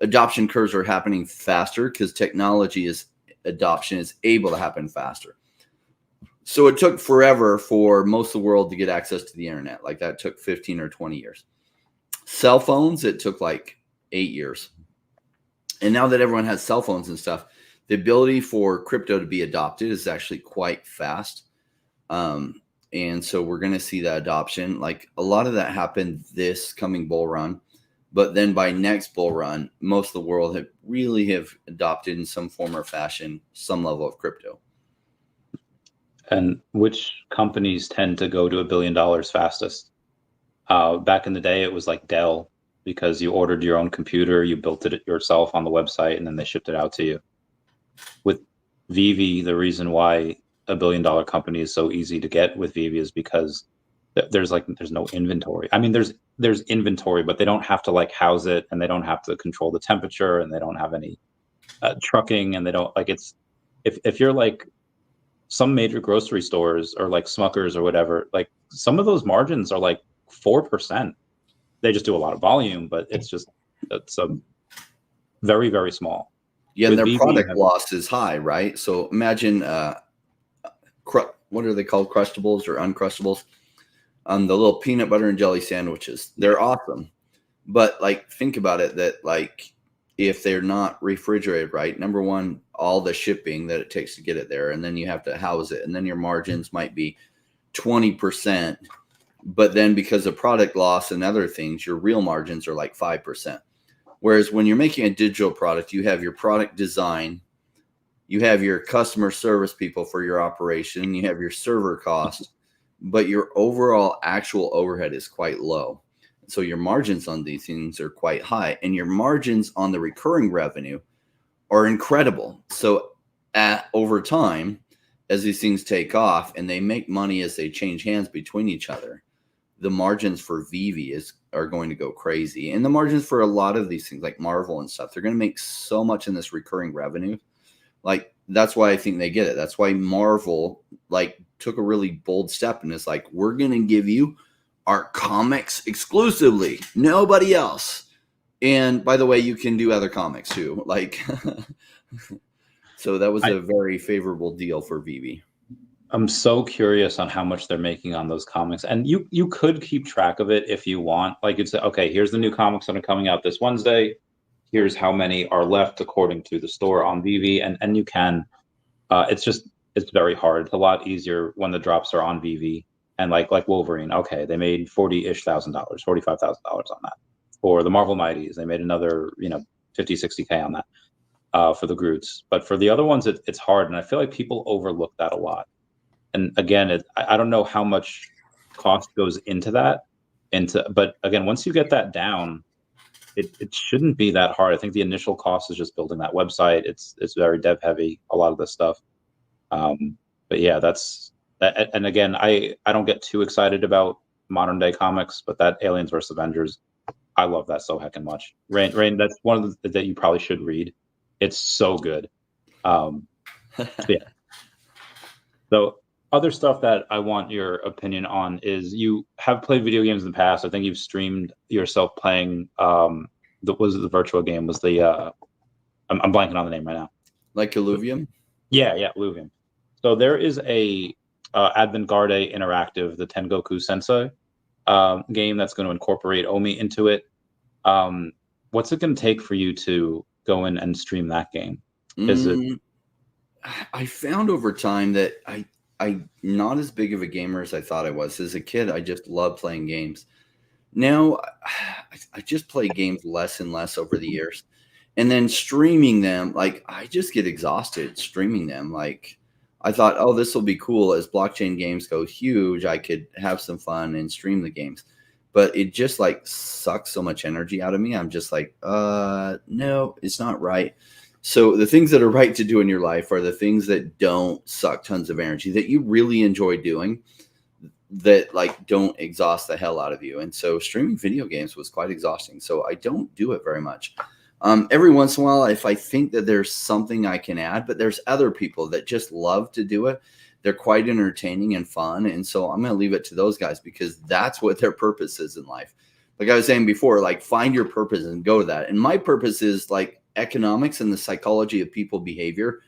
Speaker 2: adoption curves are happening faster because adoption is able to happen faster. So it took forever for most of the world to get access to the internet. Like that took 15 or 20 years. Cell phones, it took like 8 years. And now that everyone has cell phones and stuff, the ability for crypto to be adopted is actually quite fast. And so we're going to see that adoption. Like a lot of that happened this coming bull run. But then by next bull run, most of the world have adopted in some form or fashion some level of crypto.
Speaker 1: And which companies tend to go to $1 billion fastest? Back in the day, it was like Dell, because you ordered your own computer, you built it yourself on the website, and then they shipped it out to you. With VeVe, the reason why $1 billion company is so easy to get with VeVe is because there's no inventory. I mean, there's inventory, but they don't have to like house it, and they don't have to control the temperature, and they don't have any trucking, and they don't like it's if you're like some major grocery stores or like Smuckers or whatever, like some of those margins are like 4%. They just do a lot of volume, but it's very, very small.
Speaker 2: Yeah, and their product loss is high, right? So imagine what are they called, Crustables or Uncrustables? The little peanut butter and jelly sandwiches. They're awesome, but like think about it, that like if they're not refrigerated right, number one, all the shipping that it takes to get it there, and then you have to house it, and then your margins might be 20%, but then because of product loss and other things, your real margins are like 5%. Whereas when you're making a digital product, you have your product design, you have your customer service people for your operation, you have your server cost, but your overall actual overhead is quite low. So your margins on these things are quite high, and your margins on the recurring revenue are incredible. So over time, as these things take off and they make money as they change hands between each other, the margins for VeVe are going to go crazy. And the margins for a lot of these things like Marvel and stuff, they're going to make so much in this recurring revenue. Like that's why I think they get it. That's why Marvel like took a really bold step and is like, we're going to give you our comics exclusively, nobody else. And by the way, you can do other comics too. Like, so that was a very favorable deal for VeVe.
Speaker 1: I'm so curious on how much they're making on those comics. And you could keep track of it if you want. Like you'd say, okay, here's the new comics that are coming out this Wednesday. Here's how many are left according to the store on VeVe. And you can, it's very hard. It's a lot easier when the drops are on VeVe. And like Wolverine, okay, they made $40,000, $45,000 on that. Or the Marvel Mighties, they made another, 50, 60K on that for the Groots. But for the other ones, it's hard. And I feel like people overlook that a lot. And again, I don't know how much cost goes into that. But again, once you get that down, it shouldn't be that hard. I think the initial cost is just building that website. It's very dev heavy, a lot of this stuff. But yeah, that's that. And again, I don't get too excited about modern day comics, but that Aliens vs. Avengers, I love that so heckin' much. Rain, that's one of the that you probably should read. It's so good. Yeah. So other stuff that I want your opinion on is you have played video games in the past. I think you've streamed yourself playing the virtual game was the I'm blanking on the name right now.
Speaker 2: Like Illuvium?
Speaker 1: Yeah, Illuvium. So there is a Avant-Garde Interactive, the Tengoku Sensei game that's going to incorporate OMI into it. What's it going to take for you to go in and stream that game? Is it?
Speaker 2: I found over time that I'm not as big of a gamer as I thought I was. As a kid, I just loved playing games. Now, I just play games less and less over the years. And then streaming them, like, I just get exhausted streaming them. Like, I thought, oh, this will be cool. As blockchain games go huge, I could have some fun and stream the games. But it just, like, sucks so much energy out of me. I'm just like, no, it's not right. So the things that are right to do in your life are the things that don't suck tons of energy, that you really enjoy doing, that like don't exhaust the hell out of you. And so streaming video games was quite exhausting. So I don't do it very much. Every once in a while, if I think that there's something I can add, but there's other people that just love to do it. They're quite entertaining and fun. And so I'm going to leave it to those guys because that's what their purpose is in life. Like I was saying before, like find your purpose and go to that. And my purpose is like economics and the psychology of people behavior,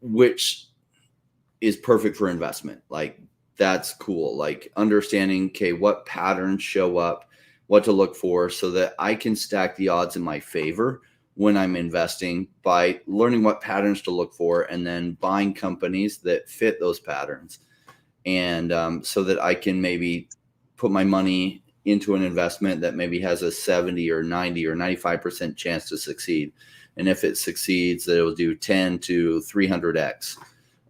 Speaker 2: which is perfect for investment. Like that's cool. Like understanding, okay, what patterns show up, what to look for so that I can stack the odds in my favor when I'm investing by learning what patterns to look for and then buying companies that fit those patterns. and so that I can maybe put my money into an investment that maybe has a 70 or 90 or 95% chance to succeed. And if it succeeds, that it will do 10 to 300x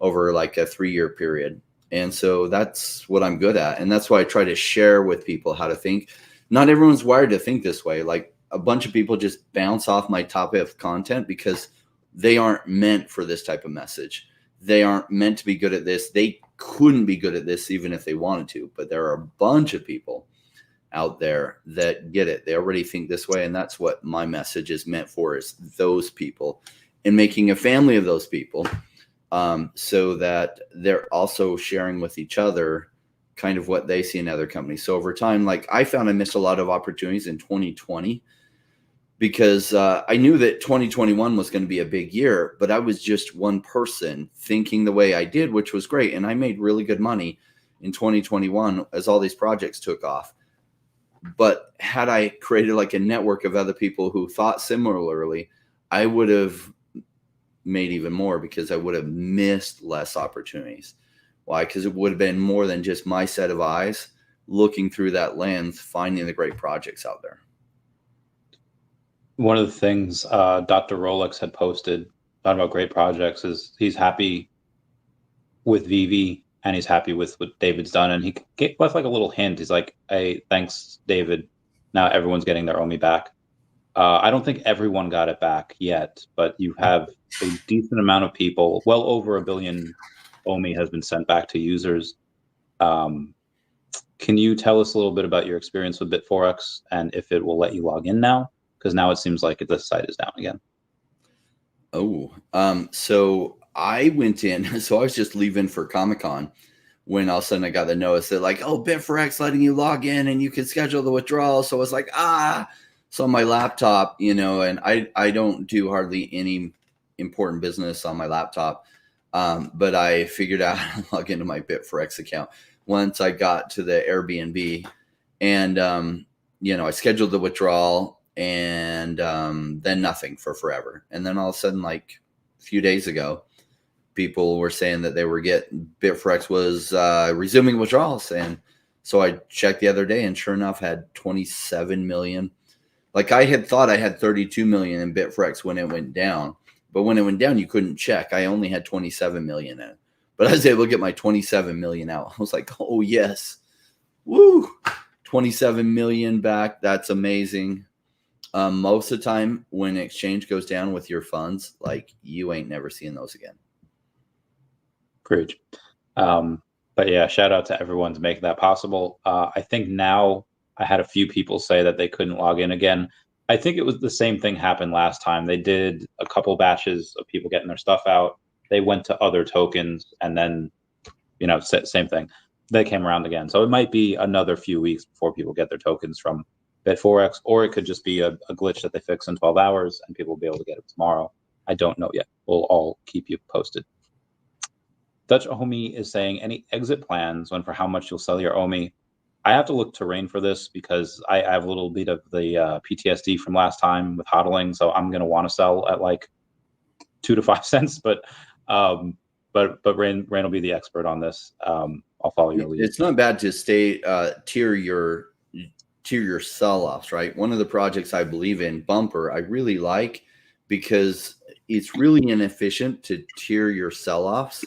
Speaker 2: over like a 3-year period. And so that's what I'm good at. And that's why I try to share with people how to think. Not everyone's wired to think this way. Like a bunch of people just bounce off my top of content because they aren't meant for this type of message. They aren't meant to be good at this. They couldn't be good at this even if they wanted to. But there are a bunch of people out there that get it. They already think this way. And that's what my message is meant for, is those people, and making a family of those people, so that they're also sharing with each other kind of what they see in other companies. So over time, like I found I missed a lot of opportunities in 2020 because I knew that 2021 was going to be a big year, but I was just one person thinking the way I did, which was great. And I made really good money in 2021 as all these projects took off. But had I created like a network of other people who thought similarly, I would have made even more because I would have missed less opportunities. Why? Because it would have been more than just my set of eyes looking through that lens, finding the great projects out there.
Speaker 1: One of the things Dr. Rolex had posted talking about great projects is he's happy with VeVe and he's happy with what David's done. And he left like a little hint. He's like, hey, thanks, David. Now everyone's getting their OMI back. I don't think everyone got it back yet, but you have a decent amount of people. Well over 1 billion OMI has been sent back to users. Can you tell us a little bit about your experience with BitForex and if it will let you log in now? Because now it seems like the site is down again.
Speaker 2: So I went in, so I was just leaving for Comic-Con when all of a sudden I got the notice that like, oh, BitForex letting you log in and you can schedule the withdrawal. So I was like, so on my laptop, and I don't do hardly any important business on my laptop. But I figured out how to log into my BitForex account once I got to the Airbnb, and, I scheduled the withdrawal, and then nothing for forever. And then all of a sudden, like a few days ago, people were saying that they were BitForex was resuming withdrawals. And so I checked the other day and sure enough had 27 million. Like I had thought I had 32 million in BitForex when it went down, but when it went down, you couldn't check. I only had 27 million in it, but I was able to get my 27 million out. I was like, oh yes. Woo. 27 million back. That's amazing. Most of the time when exchange goes down with your funds, like you ain't never seeing those again.
Speaker 1: Great. But yeah, shout out to everyone to make that possible. I think now I had a few people say that they couldn't log in again. I think it was the same thing happened last time. They did a couple batches of people getting their stuff out. They went to other tokens and then, same thing. They came around again. So it might be another few weeks before people get their tokens from BitForex, or it could just be a glitch that they fix in 12 hours and people will be able to get it tomorrow. I don't know yet. We'll all keep you posted. Dutch OMI is saying, any exit plans when for how much you'll sell your OMI? I have to look to Rain for this because I have a little bit of the PTSD from last time with hodling. So I'm going to want to sell at like 2 to 5 cents, but Rain will be the expert on this. I'll follow your lead.
Speaker 2: It's not bad to stay tier your sell-offs, right? One of the projects I believe in, Bumper, I really like because it's really inefficient to tier your sell-offs.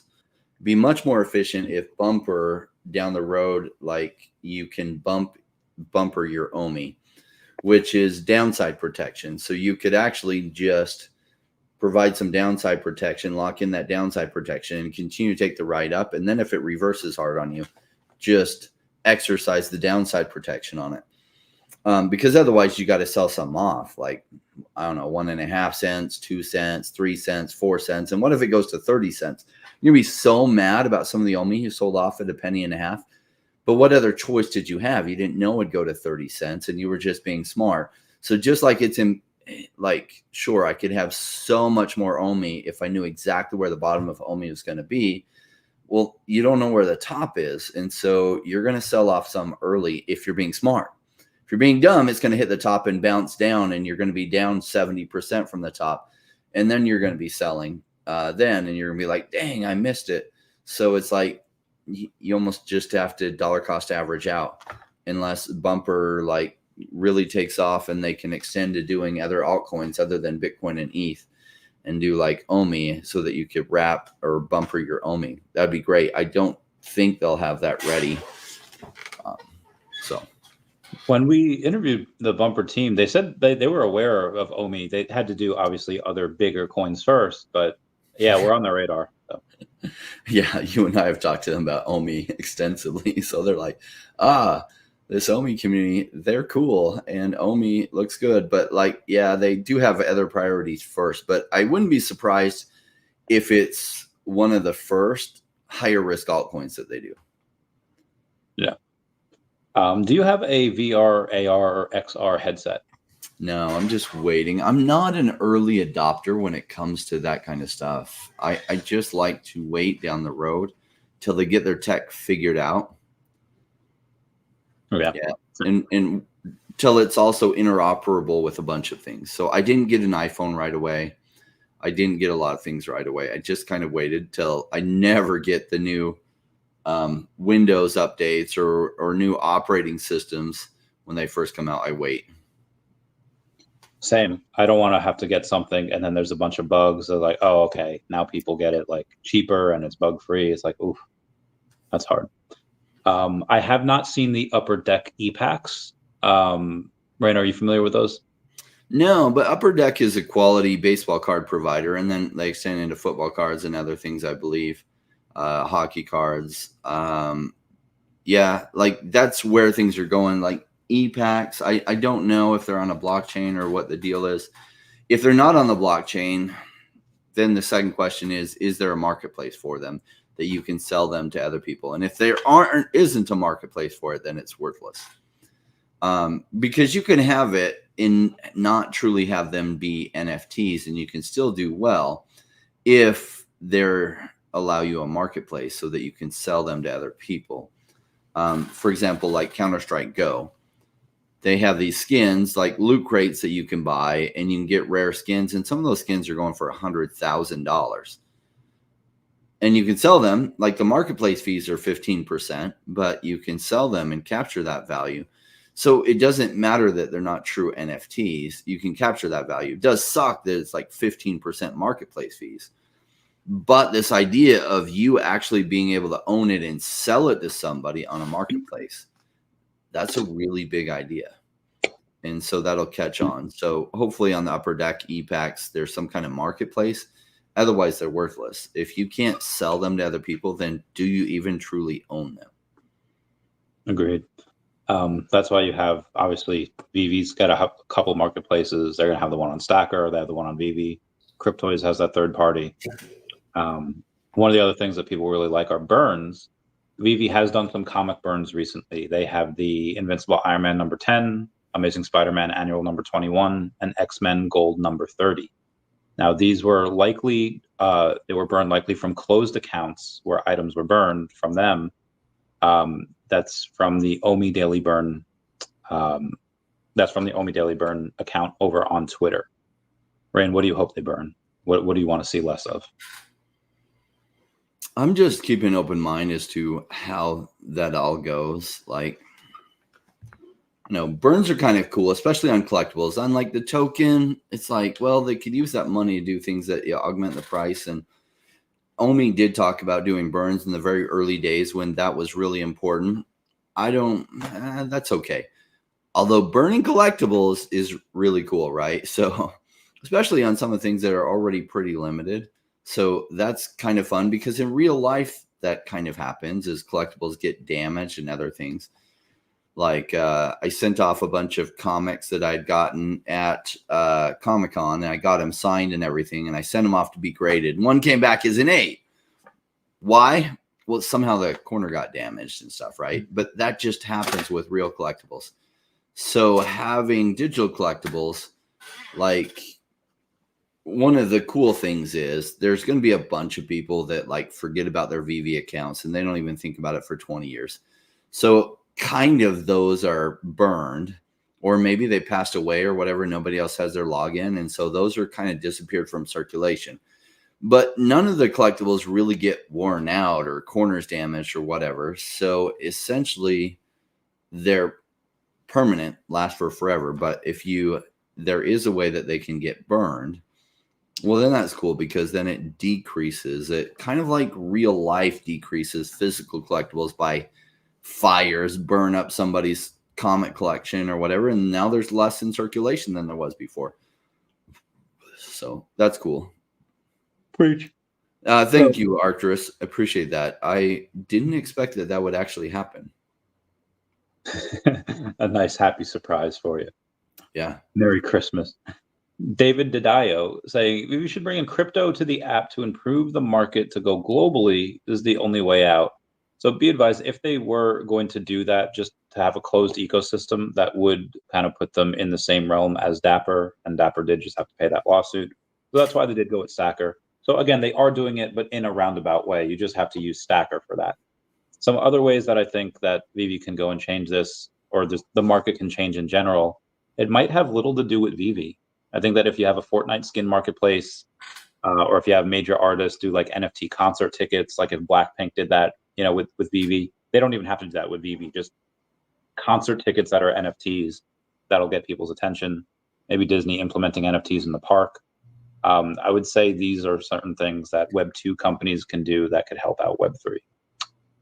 Speaker 2: Be much more efficient if Bumper down the road, like you can bumper your OMI, which is downside protection. So you could actually just provide some downside protection, lock in that downside protection, and continue to take the ride up. And then if it reverses hard on you, just exercise the downside protection on it. Because otherwise you got to sell some off, like, I don't know, 1.5 cents, 2 cents, 3 cents, 4 cents. And what if it goes to 30 cents? You're going to be so mad about some of the OMI you sold off at 1.50. But what other choice did you have? You didn't know it'd go to 30 cents and you were just being smart. So just like sure, I could have so much more OMI if I knew exactly where the bottom of OMI was going to be. Well, you don't know where the top is. And so you're going to sell off some early if you're being smart. If you're being dumb, it's going to hit the top and bounce down, and you're going to be down 70% from the top. And then you're going to be selling and you're going to be like, dang, I missed it. So it's like, you almost just have to dollar cost average out, unless Bumper like really takes off and they can extend to doing other altcoins other than Bitcoin and ETH, and do like OMI so that you could wrap or bumper your OMI. That'd be great. I don't think they'll have that ready. So
Speaker 1: when we interviewed the Bumper team, they said they were aware of OMI. They had to do obviously other bigger coins first, but yeah, we're on their radar. So.
Speaker 2: Yeah, you and I have talked to them about OMI extensively. So they're like, this OMI community, they're cool and OMI looks good. But like, yeah, they do have other priorities first. But I wouldn't be surprised if it's one of the first higher risk altcoins that they do.
Speaker 1: Yeah. Do you have a VR, AR, or XR headset?
Speaker 2: No, I'm just waiting. I'm not an early adopter when it comes to that kind of stuff. I just like to wait down the road till they get their tech figured out.
Speaker 1: Yeah.
Speaker 2: And till it's also interoperable with a bunch of things. So I didn't get an iPhone right away. I didn't get a lot of things right away. I just kind of waited till I never get the new Windows updates or new operating systems when they first come out. I wait.
Speaker 1: Same. I don't want to have to get something and then there's a bunch of bugs. They're like, oh, okay, now people get it like cheaper and it's bug free. It's like, oof, that's hard. I have not seen the Upper Deck e-packs. Rain, are you familiar with those?
Speaker 2: No, but Upper Deck is a quality baseball card provider, and then they extend into football cards and other things, I believe, hockey cards. Yeah, like that's where things are going. Like e-packs, I don't know if they're on a blockchain or what the deal is. If they're not on the blockchain, then the second question is there a marketplace for them that you can sell them to other people? And if there isn't a marketplace for it, then it's worthless. Because you can have it and not truly have them be NFTs, and you can still do well if they're allow you a marketplace so that you can sell them to other people. For example, like Counter-Strike Go, they have these skins like loot crates that you can buy, and you can get rare skins, and some of those skins are going for $100,000. And you can sell them, like the marketplace fees are 15%, but you can sell them and capture that value. So it doesn't matter that they're not true NFTs. You can capture that value. It does suck that it's like 15% marketplace fees. But this idea of you actually being able to own it and sell it to somebody on a marketplace, that's a really big idea. And so that'll catch on. So hopefully on the Upper Deck e-packs, there's some kind of marketplace. Otherwise, they're worthless. If you can't sell them to other people, then do you even truly own them?
Speaker 1: Agreed. That's why you have, obviously, VeVe's got a couple marketplaces. They're going to have the one on Stacker. They have the one on VeVe. Cryptoys has that third party. One of the other things that people really like are burns. VeVe has done some comic burns recently. They have the Invincible Iron Man number 10, Amazing Spider-Man Annual number 21, and X-Men Gold number 30. Now, these were likely, they were burned likely from closed accounts where items were burned from them. That's from the OMI Daily Burn. That's from the OMI Daily Burn account over on Twitter. Rain, what do you hope they burn? What do you want to see less of?
Speaker 2: I'm just keeping an open mind as to how that all goes. Like, burns are kind of cool, especially on collectibles. Unlike the token, it's like, well, they could use that money to do things that augment the price. And OMI did talk about doing burns in the very early days when that was really important. That's okay. Although burning collectibles is really cool, right? So, especially on some of the things that are already pretty limited. So that's kind of fun because in real life, that kind of happens as collectibles get damaged and other things. Like I sent off a bunch of comics that I'd gotten at Comic-Con, and I got them signed and everything, and I sent them off to be graded. And one came back as an 8. Why? Well, somehow the corner got damaged and stuff, right? But that just happens with real collectibles. So having digital collectibles, like one of the cool things is there's going to be a bunch of people that like forget about their VeVe accounts and they don't even think about it for 20 years. So kind of those are burned, or maybe they passed away or whatever. Nobody else has their login. And so those are kind of disappeared from circulation. But none of the collectibles really get worn out or corners damaged or whatever. So essentially, they're permanent, last for forever. But if there is a way that they can get burned, well, then that's cool, because then it decreases it, kind of like real life decreases physical collectibles by fires, burn up somebody's comic collection or whatever, and now there's less in circulation than there was before. So that's cool.
Speaker 1: Preach.
Speaker 2: Thank you, Arcturus. Appreciate that. I didn't expect that would actually happen.
Speaker 1: A nice happy surprise for you.
Speaker 2: Yeah.
Speaker 1: Merry Christmas. David Didayo saying we should bring in crypto to the app to improve the market to go globally is the only way out. So be advised, if they were going to do that, just to have a closed ecosystem, that would kind of put them in the same realm as Dapper, and Dapper did just have to pay that lawsuit. So that's why they did go with Stacker. So again, they are doing it, but in a roundabout way. You just have to use Stacker for that. Some other ways that I think that VeVe can go and change this, or the market can change in general, it might have little to do with VeVe. I think that if you have a Fortnite skin marketplace, or if you have major artists do like NFT concert tickets, like if Blackpink did that, with VeVe, they don't even have to do that with VeVe. Just concert tickets that are NFTs, that'll get people's attention. Maybe Disney implementing NFTs in the park. I would say these are certain things that Web 2 companies can do that could help out Web 3.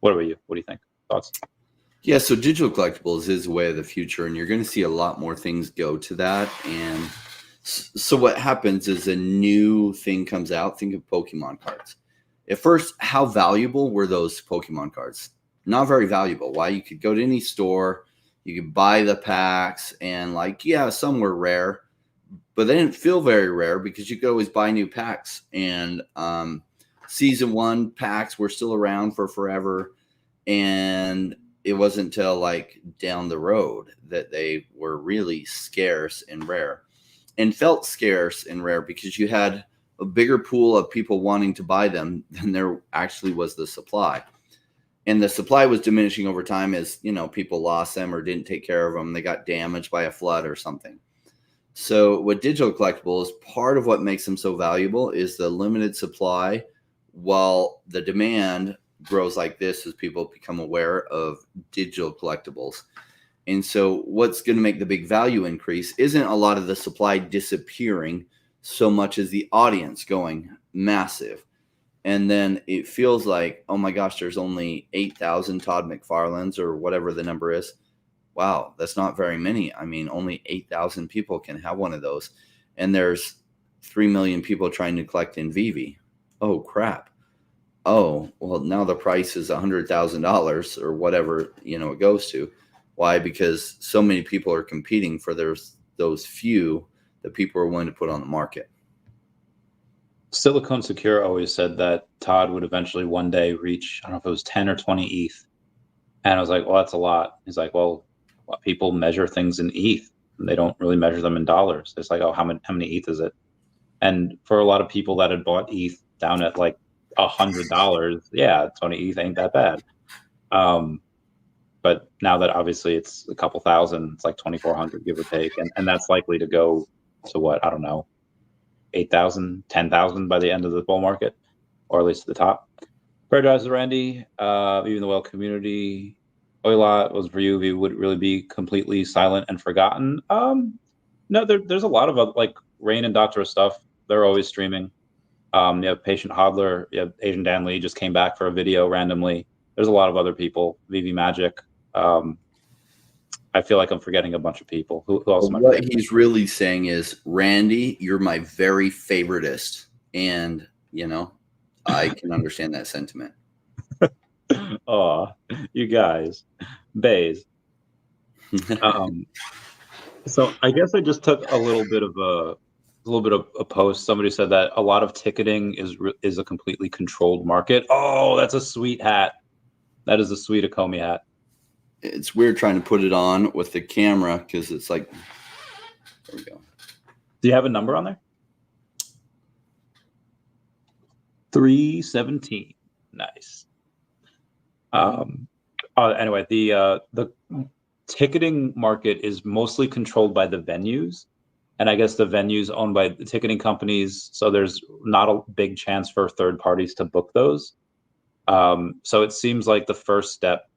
Speaker 1: What about you? What do you think? Thoughts?
Speaker 2: Yeah, so digital collectibles is the way of the future, and you're going to see a lot more things go to that. And so what happens is a new thing comes out. Think of Pokemon cards. At first, how valuable were those Pokemon cards? Not very valuable. Why? You could go to any store, you could buy the packs, and some were rare, but they didn't feel very rare because you could always buy new packs. And season 1 packs were still around for forever, and it wasn't until down the road that they were really scarce and rare, and felt scarce and rare because you had a bigger pool of people wanting to buy them than there actually was the supply. And the supply was diminishing over time as, people lost them or didn't take care of them. They got damaged by a flood or something. So with digital collectibles, part of what makes them so valuable is the limited supply, while the demand grows like this as people become aware of digital collectibles. And so what's going to make the big value increase isn't a lot of the supply disappearing so much as the audience going massive. And then it feels like, oh my gosh, there's only 8,000 Todd McFarlanes or whatever the number is. Wow, that's not very many. I mean, only 8,000 people can have one of those. And there's 3 million people trying to collect in VeVe. Oh, crap. Oh, well, now the price is $100,000 or whatever, it goes to. Why? Because so many people are competing for those few that people are willing to put on the market.
Speaker 1: Silicon Secure always said that Todd would eventually one day reach, I don't know if it was 10 or 20 ETH. And I was like, well, that's a lot. He's like, well, people measure things in ETH. And they don't really measure them in dollars. It's like, oh, how many ETH is it? And for a lot of people that had bought ETH down at like $100, yeah, 20 ETH ain't that bad. But now that obviously it's a couple thousand, it's like 2,400, give or take. And that's likely to go to what? I don't know, 8,000, 10,000 by the end of the bull market, or at least at the top. Fair drives, Randy. Even the whale community, Oilot was for you. We would really be completely silent and forgotten. No, there's a lot of Rain and Doctor stuff. They're always streaming. You have Patient Hodler. You have Asian Dan Lee just came back for a video randomly. There's a lot of other people. VeVe Magic. I feel like I'm forgetting a bunch of people. Who else?
Speaker 2: Well, what he's really saying is, Randy, you're my very favoritist, and I can understand that sentiment.
Speaker 1: Oh, you guys, Bays. So I guess I just took a little bit of a post. Somebody said that a lot of ticketing is a completely controlled market. Oh, that's a sweet hat. That is a sweet Ecomi hat.
Speaker 2: It's weird trying to put it on with the camera because it's like, there we go.
Speaker 1: Do you have a number on there? 317. Nice. Anyway, the ticketing market is mostly controlled by the venues. And I guess the venue's owned by the ticketing companies, so there's not a big chance for third parties to book those. So it seems like the first step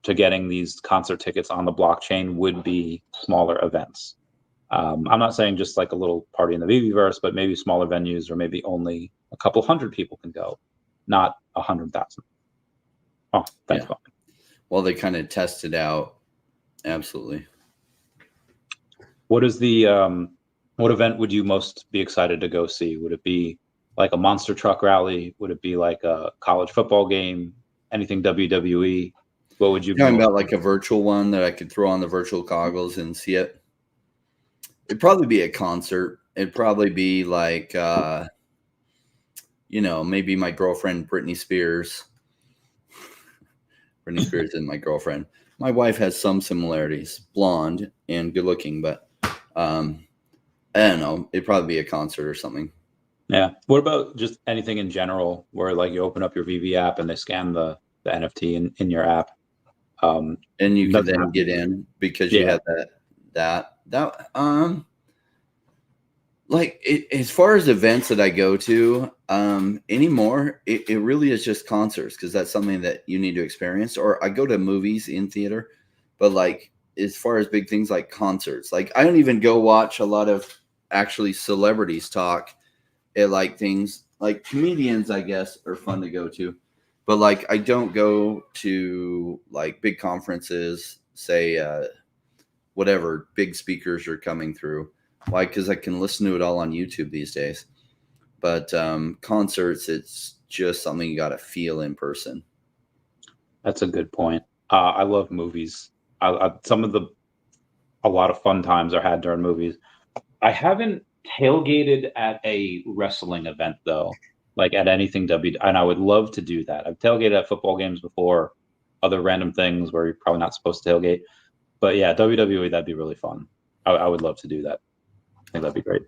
Speaker 1: to getting these concert tickets on the blockchain would be smaller events. I'm not saying just like a little party in the VeVeverse, but maybe smaller venues, or maybe only a couple hundred people can go, not 100,000. Oh, thanks,
Speaker 2: Yeah. Well, they kind of test it out. Absolutely.
Speaker 1: What is the what event would you most be excited to go see? Would it be like a monster truck rally? Would it be like a college football game? Anything WWE? What would you be
Speaker 2: Talking
Speaker 1: most
Speaker 2: about like a virtual one that I could throw on the virtual goggles and see it? It'd probably be a concert. It'd probably be like, maybe my girlfriend, Britney Spears. Britney Spears is my girlfriend. My wife has some similarities, blonde and good looking, but I don't know. It'd probably be a concert or something.
Speaker 1: Yeah. What about just anything in general where like you open up your VeVe app and they scan the NFT in your app?
Speaker 2: And you could
Speaker 1: doesn't
Speaker 2: then
Speaker 1: have-
Speaker 2: get in because you
Speaker 1: Yeah.
Speaker 2: had that. Like as far as events that I go to anymore, it really is just concerts, because that's something that you need to experience. Or I go to movies in theater, but like as far as big things like concerts, like I don't even go watch a lot of actually celebrities talk at like things like comedians, I guess, are fun to go to. But like I don't go to like big conferences, say whatever big speakers are coming through. Why? Because I can listen to it all on YouTube these days. But concerts, it's just something you got to feel in person.
Speaker 1: That's a good point. I love movies. A lot of fun times are had during movies. I haven't tailgated at a wrestling event though, like at anything and I would love to do that. I've tailgated at football games before, other random things where you're probably not supposed to tailgate. But yeah, WWE, that'd be really fun. I would love to do that. I think that'd be great.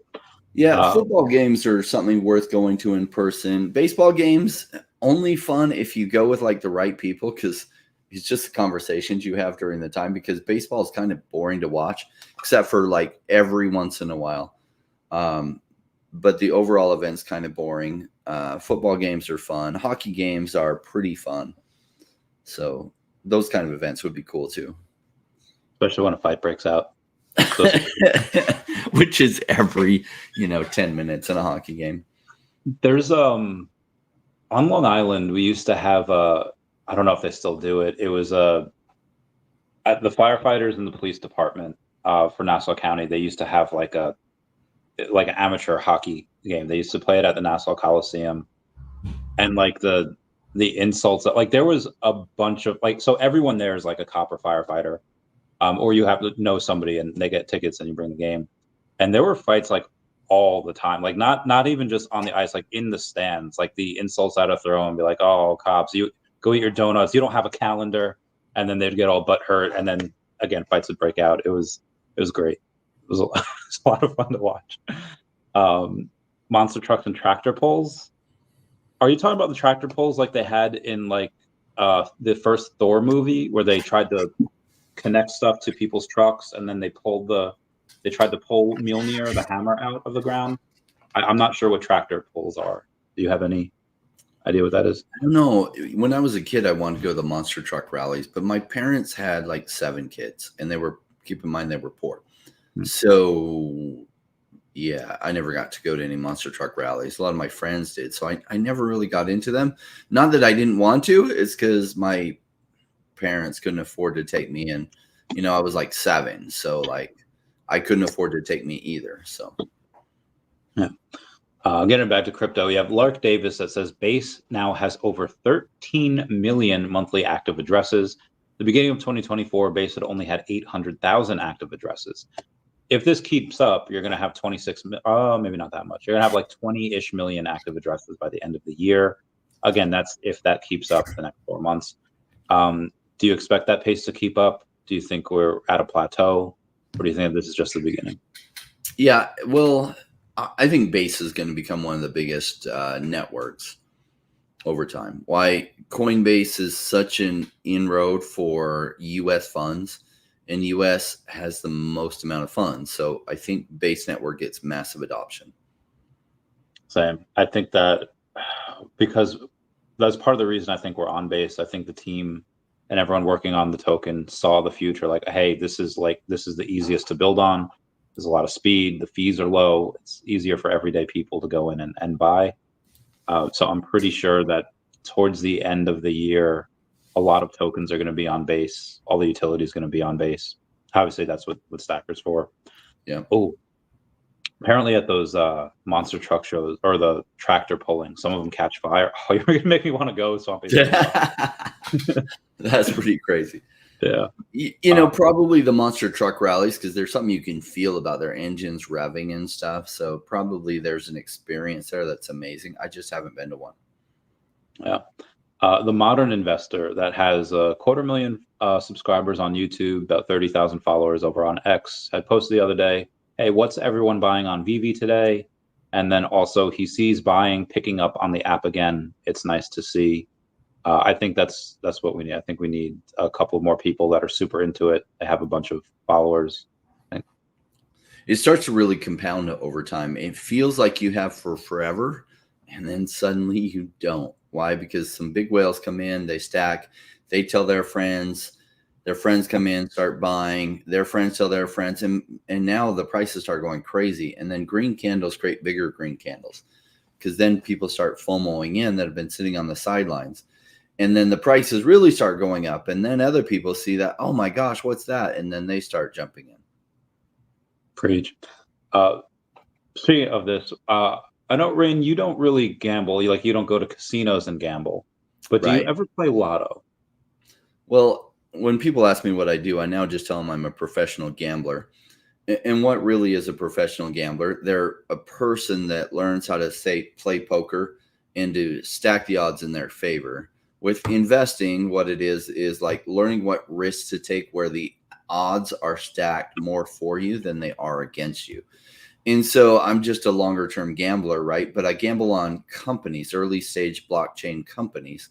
Speaker 2: Yeah, football games are something worth going to in person. Baseball games, only fun if you go with like the right people, because it's just the conversations you have during the time, because baseball is kind of boring to watch, except for like every once in a while. But the overall event's kind of boring. Football games are fun. Hockey games are pretty fun. So those kind of events would be cool too.
Speaker 1: Especially when a fight breaks out.
Speaker 2: Which is every 10 minutes in a hockey game.
Speaker 1: There's on Long Island we used to have I don't know if they still do it. It was at the firefighters and the police department for Nassau County. They used to have like an amateur hockey game. They used to play it at the Nassau Coliseum, and like the insults, like there was a bunch of like, so everyone there is like a cop or firefighter. Or you have to know somebody and they get tickets and you bring the game. And there were fights like all the time, like not even just on the ice, like in the stands, like the insults I'd throw and be like, "Oh, cops, you go eat your donuts. You don't have a calendar." And then they'd get all butt hurt. And then again, fights would break out. It was great. It was it was a lot of fun to watch. Monster trucks and tractor pulls. Are you talking about the tractor pulls like they had in like the first Thor movie where they tried to connect stuff to people's trucks and then they tried to pull Mjolnir, the hammer, out of the ground? I'm not sure what tractor pulls are. Do you have any idea what that is?
Speaker 2: I don't know. When I was a kid, I wanted to go to the monster truck rallies, but my parents had like 7 kids, and keep in mind, they were poor. So yeah, I never got to go to any monster truck rallies. A lot of my friends did. So I never really got into them. Not that I didn't want to, it's because my parents couldn't afford to take me, and I was like 7, so like I couldn't afford to take me either. So
Speaker 1: yeah. Getting back to crypto, you have Lark Davis that says Base now has over 13 million monthly active addresses. The beginning of 2024, Base had only had 800,000 active addresses. If this keeps up, you're going to have 26, maybe not that much. You're going to have like 20-ish million active addresses by the end of the year. Again, that's if that keeps up the next 4 months. Do you expect that pace to keep up? Do you think we're at a plateau? Or do you think this is just the beginning?
Speaker 2: Yeah, well, I think Base is going to become one of the biggest networks over time. Why Coinbase is such an inroad for U.S. funds and US has the most amount of funds. So I think Base Network gets massive adoption.
Speaker 1: Same. I think that because that's part of the reason I think we're on Base. I think the team and everyone working on the token saw the future. Like, hey, this is the easiest to build on. There's a lot of speed. The fees are low. It's easier for everyday people to go in and buy. So I'm pretty sure that towards the end of the year, a lot of tokens are going to be on Base. All the utility is going to be on Base. Obviously, that's what Stacker's for.
Speaker 2: Yeah.
Speaker 1: Oh, apparently at those monster truck shows or the tractor pulling, some of them catch fire. Oh, you're going to make me want to go, Swampy.
Speaker 2: That's pretty crazy.
Speaker 1: Yeah.
Speaker 2: You know, probably the monster truck rallies, because there's something you can feel about their engines revving and stuff. So probably there's an experience there that's amazing. I just haven't been to one.
Speaker 1: Yeah. The modern investor that has 250,000 subscribers on YouTube, about 30,000 followers over on X, had posted the other day, hey, what's everyone buying on VeVe today? And then also he sees buying picking up on the app again. It's nice to see. I think that's what we need. I think we need a couple more people that are super into it. They have a bunch of followers.
Speaker 2: It starts to really compound over time. It feels like you have for forever, and then suddenly you don't. Why? Because some big whales come in, they stack, they tell their friends come in, start buying, their friends tell their friends, and now the prices start going crazy. And then green candles create bigger green candles, because then people start FOMOing in that have been sitting on the sidelines. And then the prices really start going up. And then other people see that, oh my gosh, what's that? And then they start jumping in.
Speaker 1: Preach. Speaking of this, I know, Rain, you don't really gamble. You don't go to casinos and gamble. But do you ever play lotto?
Speaker 2: Well, when people ask me what I do, I now just tell them I'm a professional gambler. And what really is a professional gambler? They're a person that learns how to play poker and to stack the odds in their favor. With investing, what it is like learning what risks to take where the odds are stacked more for you than they are against you. And so I'm just a longer term gambler, right? But I gamble on companies, early stage blockchain companies.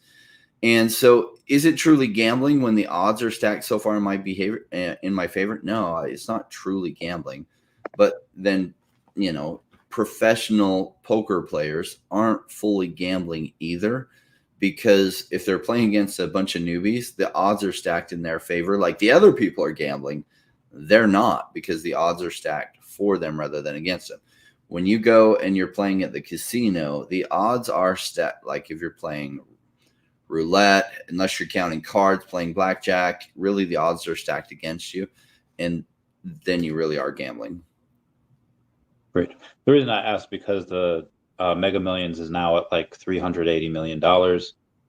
Speaker 2: And so is it truly gambling when the odds are stacked so far in my behavior, in my favor? No, it's not truly gambling. But then, professional poker players aren't fully gambling either, because if they're playing against a bunch of newbies, the odds are stacked in their favor. Like the other people are gambling, they're not, because the odds are stacked for them rather than against them. When you go and you're playing at the casino, the odds are stacked. Like if you're playing roulette, unless you're counting cards, playing blackjack, really the odds are stacked against you, and then you really are gambling.
Speaker 1: Great. The reason I asked, because the Mega Millions is now at like $380 million,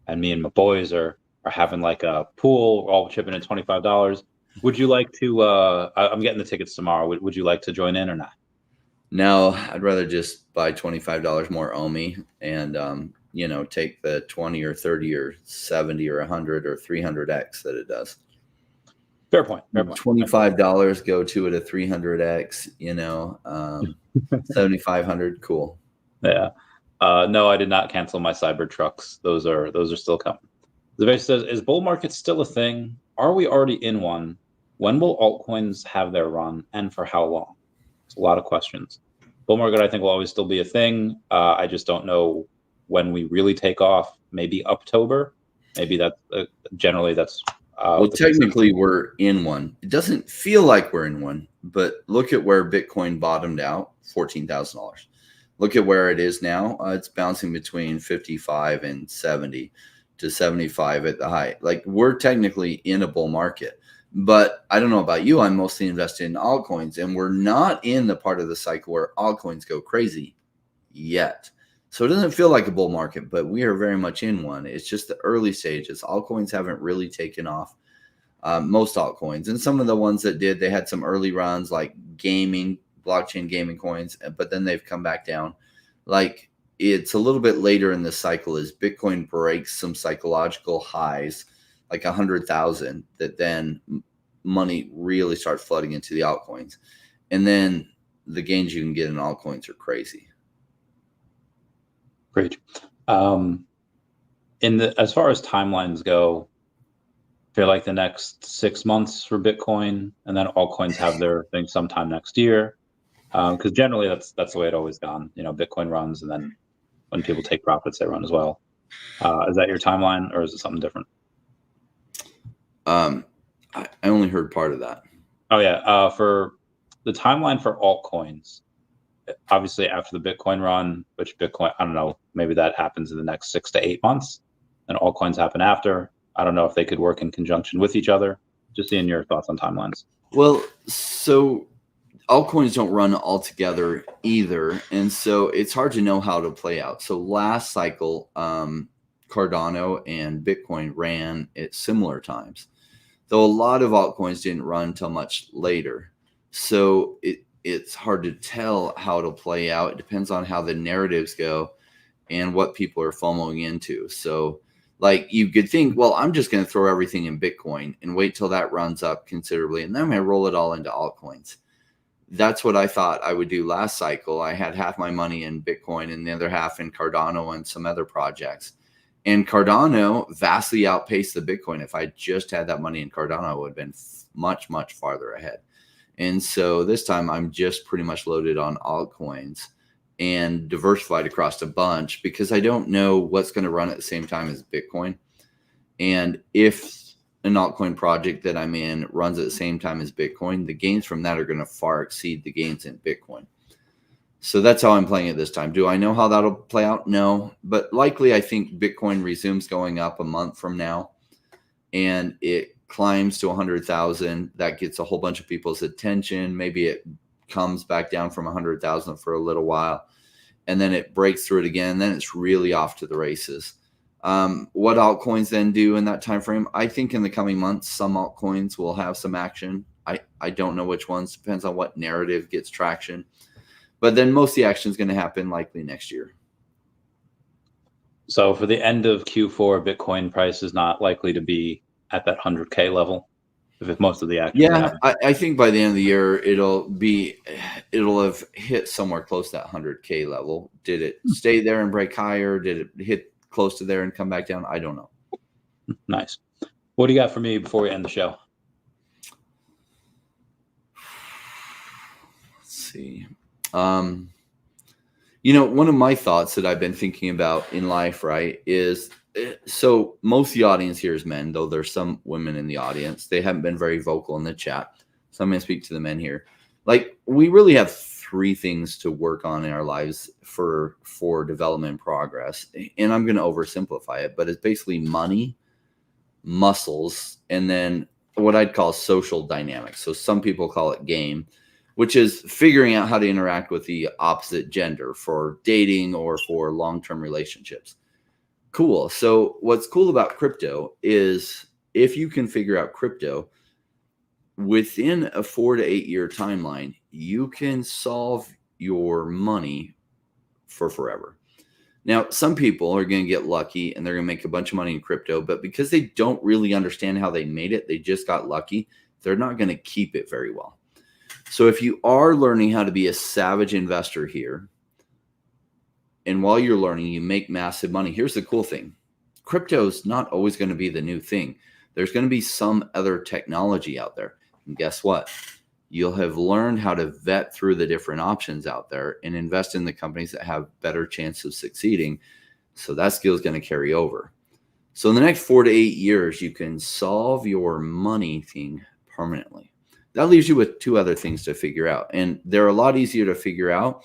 Speaker 1: and me and my boys are having like a pool, all chipping in $25. Would you like to? I'm getting the tickets tomorrow. Would you like to join in or not?
Speaker 2: No, I'd rather just buy $25 more OMI and take the 20 or 30 or 70 or 100 or 300x that it does.
Speaker 1: Fair point. Fair point.
Speaker 2: $25 go to it a 300x. 7,500. Cool.
Speaker 1: Yeah. No, I did not cancel my cyber trucks. Those are still coming. The base says, is bull market still a thing? Are we already in one? When will altcoins have their run, and for how long? It's a lot of questions. Bull market, I think, will always still be a thing. I just don't know when we really take off. Maybe October. Maybe that's generally that's.
Speaker 2: Well, technically, we're in one. It doesn't feel like we're in one, but look at where Bitcoin bottomed out, $14,000. Look at where it is now. It's bouncing between 55 and 70 to 75 at the high. Like, we're technically in a bull market. But I don't know about you. I'm mostly invested in altcoins, and we're not in the part of the cycle where altcoins go crazy yet. So it doesn't feel like a bull market, but we are very much in one. It's just the early stages. Altcoins haven't really taken off. Most altcoins, and some of the ones that did, they had some early runs like gaming, blockchain gaming coins, but then they've come back down. Like, it's a little bit later in the cycle as Bitcoin breaks some psychological highs, like 100,000, that then money really starts flooding into the altcoins. And then the gains you can get in altcoins are crazy.
Speaker 1: Great. As far as timelines go, feel like the next 6 months for Bitcoin, and then altcoins have their thing sometime next year. Because generally that's the way it always gone. Bitcoin runs, and then when people take profits, they run as well. Is that your timeline, or is it something different?
Speaker 2: I only heard part of that.
Speaker 1: Oh yeah, for the timeline for altcoins, obviously after the Bitcoin run, which Bitcoin, I don't know, maybe that happens in the next 6 to 8 months, and altcoins happen after. I don't know if they could work in conjunction with each other. Just seeing your thoughts on timelines.
Speaker 2: Well, so altcoins don't run all together either, and so it's hard to know how to play out. So last cycle, Cardano and Bitcoin ran at similar times, though a lot of altcoins didn't run until much later. So it's hard to tell how to play out. It depends on how the narratives go and what people are FOMOing into. So like you could think, well, I'm just going to throw everything in Bitcoin and wait till that runs up considerably, and then I'm going to roll it all into altcoins. That's what I thought I would do last cycle. I had half my money in Bitcoin and the other half in Cardano and some other projects. And Cardano vastly outpaced the Bitcoin. If I just had that money in Cardano, I would have been much, much farther ahead. And so this time I'm just pretty much loaded on altcoins and diversified across a bunch, because I don't know what's going to run at the same time as Bitcoin. And if an altcoin project that I'm in runs at the same time as Bitcoin, the gains from that are going to far exceed the gains in Bitcoin. So that's how I'm playing it this time. Do I know how that'll play out? No, but likely I think Bitcoin resumes going up a month from now, and it climbs to 100,000. That gets a whole bunch of people's attention. Maybe it comes back down from 100,000 for a little while, and then it breaks through it again. Then it's really off to the races. What altcoins then do in that time frame? I think in the coming months, some altcoins will have some action. I don't know which ones. Depends on what narrative gets traction. But then most of the action is going to happen likely next year.
Speaker 1: So for the end of Q4, Bitcoin price is not likely to be at that 100K level, if most of the action.
Speaker 2: Yeah, I think by the end of the year, it'll have hit somewhere close to that 100K level. Did it stay there and break higher? Did it hit close to there and come back down? I don't know.
Speaker 1: Nice. What do you got for me before we end the show?
Speaker 2: Let's see. One of my thoughts that I've been thinking about in life, right, is so most of the audience here is men, though there's some women in the audience. They haven't been very vocal in the chat. So I'm going to speak to the men here. Like, we really have 3 things to work on in our lives for development and progress. And I'm going to oversimplify it, but it's basically money, muscles, and then what I'd call social dynamics. So some people call it game, which is figuring out how to interact with the opposite gender for dating or for long-term relationships. Cool. So what's cool about crypto is if you can figure out crypto within a 4 to 8 year timeline, you can solve your money for forever. Now, some people are going to get lucky and they're going to make a bunch of money in crypto, but because they don't really understand how they made it, they just got lucky, they're not going to keep it very well. So if you are learning how to be a savage investor here, and while you're learning, you make massive money. Here's the cool thing. Crypto is not always going to be the new thing. There's going to be some other technology out there. And guess what? You'll have learned how to vet through the different options out there and invest in the companies that have better chance of succeeding. So that skill is going to carry over. So in the next 4 to 8 years, you can solve your money thing permanently. That leaves you with 2 other things to figure out. And they're a lot easier to figure out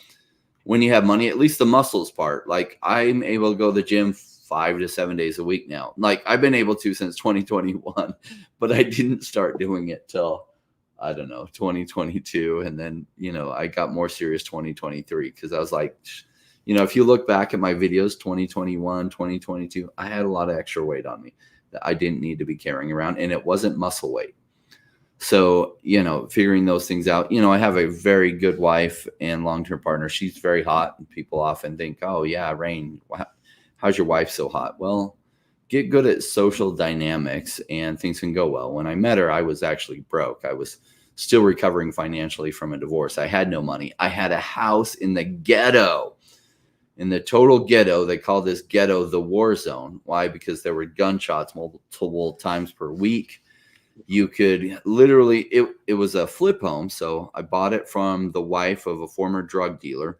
Speaker 2: when you have money, at least the muscles part. Like, I'm able to go to the gym 5 to 7 days a week now. Like, I've been able to since 2021, but I didn't start doing it till, I don't know, 2022. And then, I got more serious 2023 because I was like, if you look back at my videos, 2021, 2022, I had a lot of extra weight on me that I didn't need to be carrying around, and it wasn't muscle weight. So, figuring those things out, I have a very good wife and long-term partner. She's very hot, and people often think, oh yeah, Rain, how's your wife so hot? Well, get good at social dynamics and things can go well. When I met her, I was actually broke. I was still recovering financially from a divorce. I had no money. I had a house in the ghetto. In the total ghetto, they call this ghetto the war zone. Why? Because there were gunshots multiple times per week. You could literally, it was a flip home. So I bought it from the wife of a former drug dealer,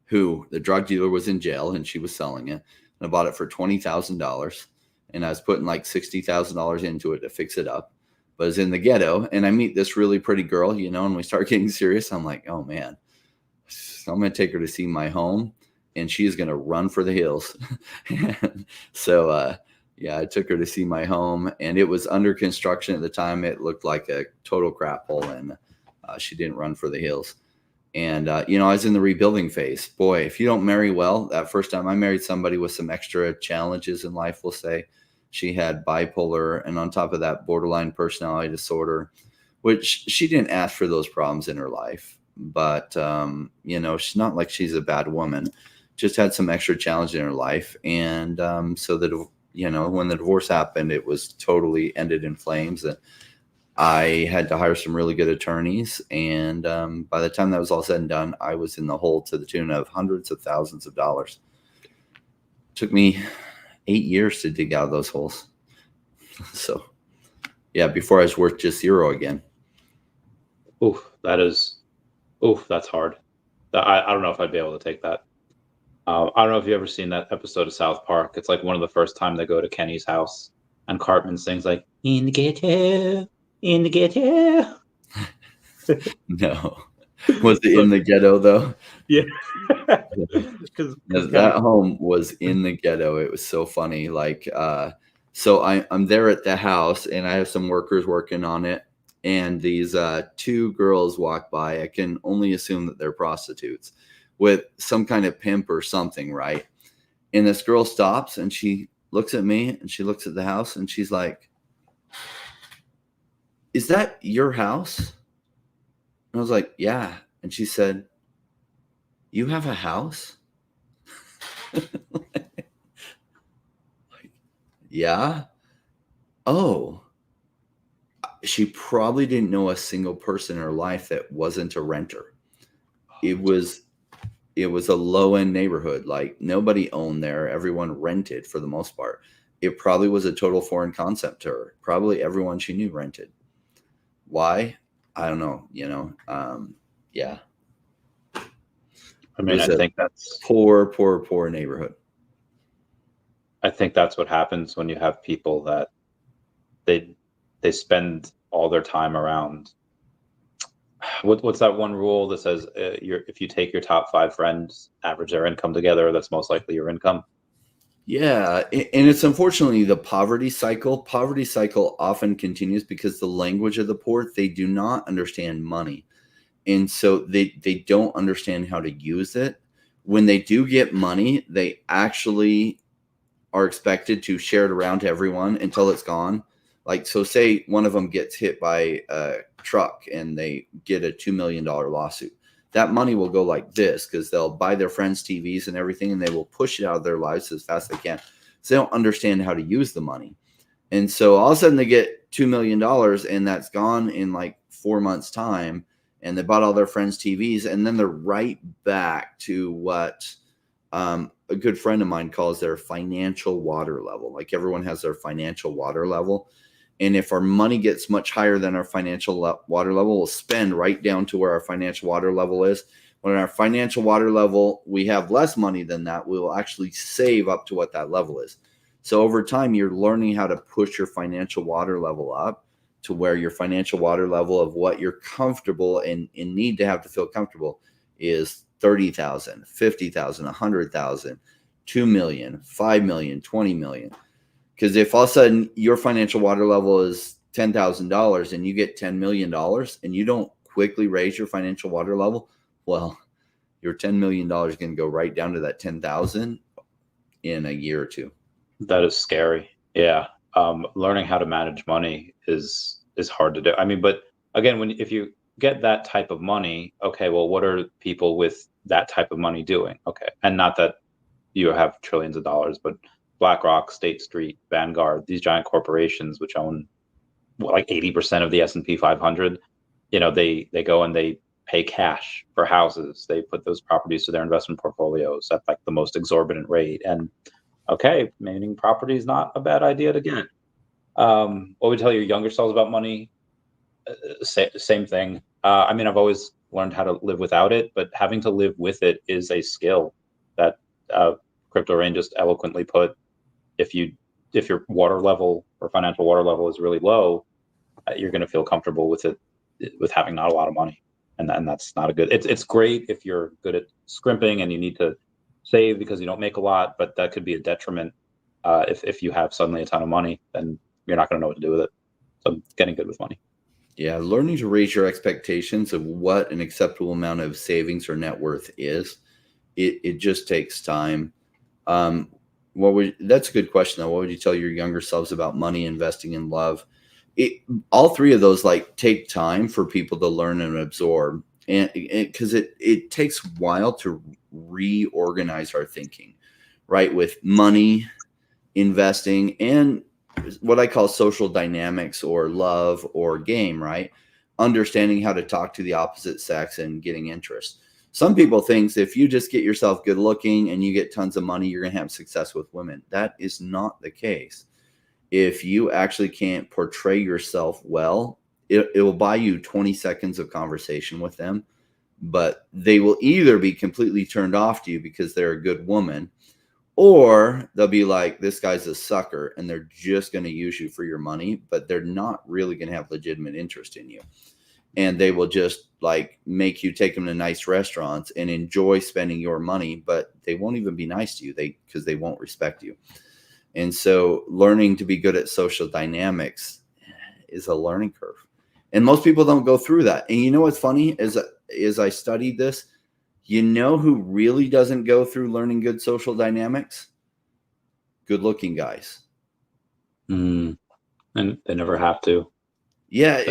Speaker 2: who the drug dealer was in jail and she was selling it. And I bought it for $20,000. And I was putting like $60,000 into it to fix it up. But it's in the ghetto. And I meet this really pretty girl, and we start getting serious. I'm like, oh man, so I'm going to take her to see my home, and she is going to run for the hills. So, yeah, I took her to see my home, and it was under construction at the time. It looked like a total crap hole, and she didn't run for the hills. And, I was in the rebuilding phase. Boy, if you don't marry well, that first time I married somebody with some extra challenges in life, we'll say. She had bipolar, and on top of that, borderline personality disorder, which she didn't ask for those problems in her life. But, she's not like she's a bad woman, just had some extra challenge in her life. And so that, when the divorce happened, it was totally ended in flames. And I had to hire some really good attorneys. And by the time that was all said and done, I was in the hole to the tune of hundreds of thousands of dollars. Took me 8 years to dig out of those holes. So, yeah, before I was worth just zero again.
Speaker 1: That's hard. I don't know if I'd be able to take that. I don't know if you've ever seen that episode of South Park. It's like one of the first time they go to Kenny's house, and Cartman sings like, in the ghetto, in the ghetto.
Speaker 2: No. Was it in the ghetto, though?
Speaker 1: Yeah.
Speaker 2: Because that home was in the ghetto. It was so funny. Like, so I'm there at the house, and I have some workers working on it. And these two girls walk by. I can only assume that they're prostitutes with some kind of pimp or something, right? And this girl stops, and she looks at me, and she looks at the house, and she's like, "Is that your house?" And I was like, "Yeah." And she said, "You have a house?" Yeah. Oh. She probably didn't know a single person in her life that wasn't a renter. It was a low-end neighborhood. Like, nobody owned there. Everyone rented for the most part. It probably was a total foreign concept to her. Probably everyone she knew rented. Why? I don't know. Yeah.
Speaker 1: I mean, I think that's
Speaker 2: poor neighborhood.
Speaker 1: I think that's what happens when you have people that they spend all their time around. What's that one rule that says if you take your top 5 friends, average their income together, that's most likely your income?
Speaker 2: Yeah, and it's unfortunately the poverty cycle. Poverty cycle often continues because the language of the poor, they do not understand money. And so they don't understand how to use it. When they do get money, they actually are expected to share it around to everyone until it's gone. Like, so say one of them gets hit by a truck and they get a $2 million lawsuit. That money will go like this because they'll buy their friends' TVs and everything, and they will push it out of their lives as fast as they can. So they don't understand how to use the money. And so all of a sudden they get $2 million, and that's gone in like 4 months' time. And they bought all their friends' TVs, and then they're right back to what a good friend of mine calls their financial water level. Like, everyone has their financial water level. And if our money gets much higher than our financial water level, we'll spend right down to where our financial water level is. When our financial water level, we have less money than that, we will actually save up to what that level is. So over time, you're learning how to push your financial water level up to where your financial water level of what you're comfortable and need to have to feel comfortable is 30,000, 50,000, 100,000, 2 million, 5 million, 20 million. Because if all of a sudden your financial water level is $10,000 and you get $10 million and you don't quickly raise your financial water level, well, your $10 million is going to go right down to that 10,000 in a year or two.
Speaker 1: That is scary. Yeah. Learning how to manage money is hard to do. I mean, but again, if you get that type of money, okay, well, what are people with that type of money doing? Okay. And not that you have trillions of dollars, but BlackRock, State Street, Vanguard, these giant corporations which own like 80% of the S&P 500, they go and they pay cash for houses. They put those properties to their investment portfolios at like the most exorbitant rate. And okay, owning property is not a bad idea to get. What would you tell your younger selves about money? Same thing. I mean, I've always learned how to live without it, but having to live with it is a skill that Crypto Rain just eloquently put. If your water level or financial water level is really low, you're going to feel comfortable with it, with having not a lot of money, and that's not a good. It's great if you're good at scrimping and you need to save because you don't make a lot, but that could be a detriment if you have suddenly a ton of money, then you're not going to know what to do with it. So getting good with money.
Speaker 2: Yeah, learning to raise your expectations of what an acceptable amount of savings or net worth is, it just takes time. That's a good question though. What would you tell your younger selves about money, investing, and love? All three of those like take time for people to learn and absorb, and because it takes a while to reorganize our thinking, right? With money, investing, and what I call social dynamics or love or game, right? Understanding how to talk to the opposite sex and getting interest. Some people think if you just get yourself good looking and you get tons of money, you're going to have success with women. That is not the case. If you actually can't portray yourself well, it will buy you 20 seconds of conversation with them, but they will either be completely turned off to you because they're a good woman, or they'll be like, this guy's a sucker, and they're just going to use you for your money, but they're not really going to have legitimate interest in you. And they will just like make you take them to nice restaurants and enjoy spending your money, but they won't even be nice to you because they won't respect you. And so learning to be good at social dynamics is a learning curve. And most people don't go through that. And you know what's funny is I studied this, you know who really doesn't go through learning good social dynamics? Good looking guys.
Speaker 1: And they never have to.
Speaker 2: Yeah,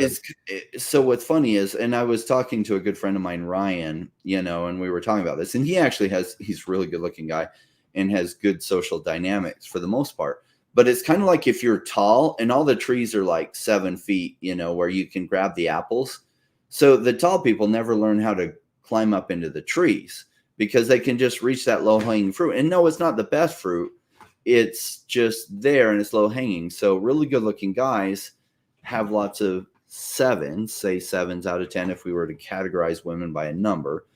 Speaker 2: so what's funny is, and I was talking to a good friend of mine, Ryan, and we were talking about this, and he's a really good looking guy and has good social dynamics for the most part. But it's kind of like if you're tall and all the trees are like 7 feet, where you can grab the apples. So the tall people never learn how to climb up into the trees because they can just reach that low hanging fruit. And no, it's not the best fruit. It's just there and it's low hanging. So really good looking guys have lots of sevens, say 7s out of 10 if we were to categorize women by a number,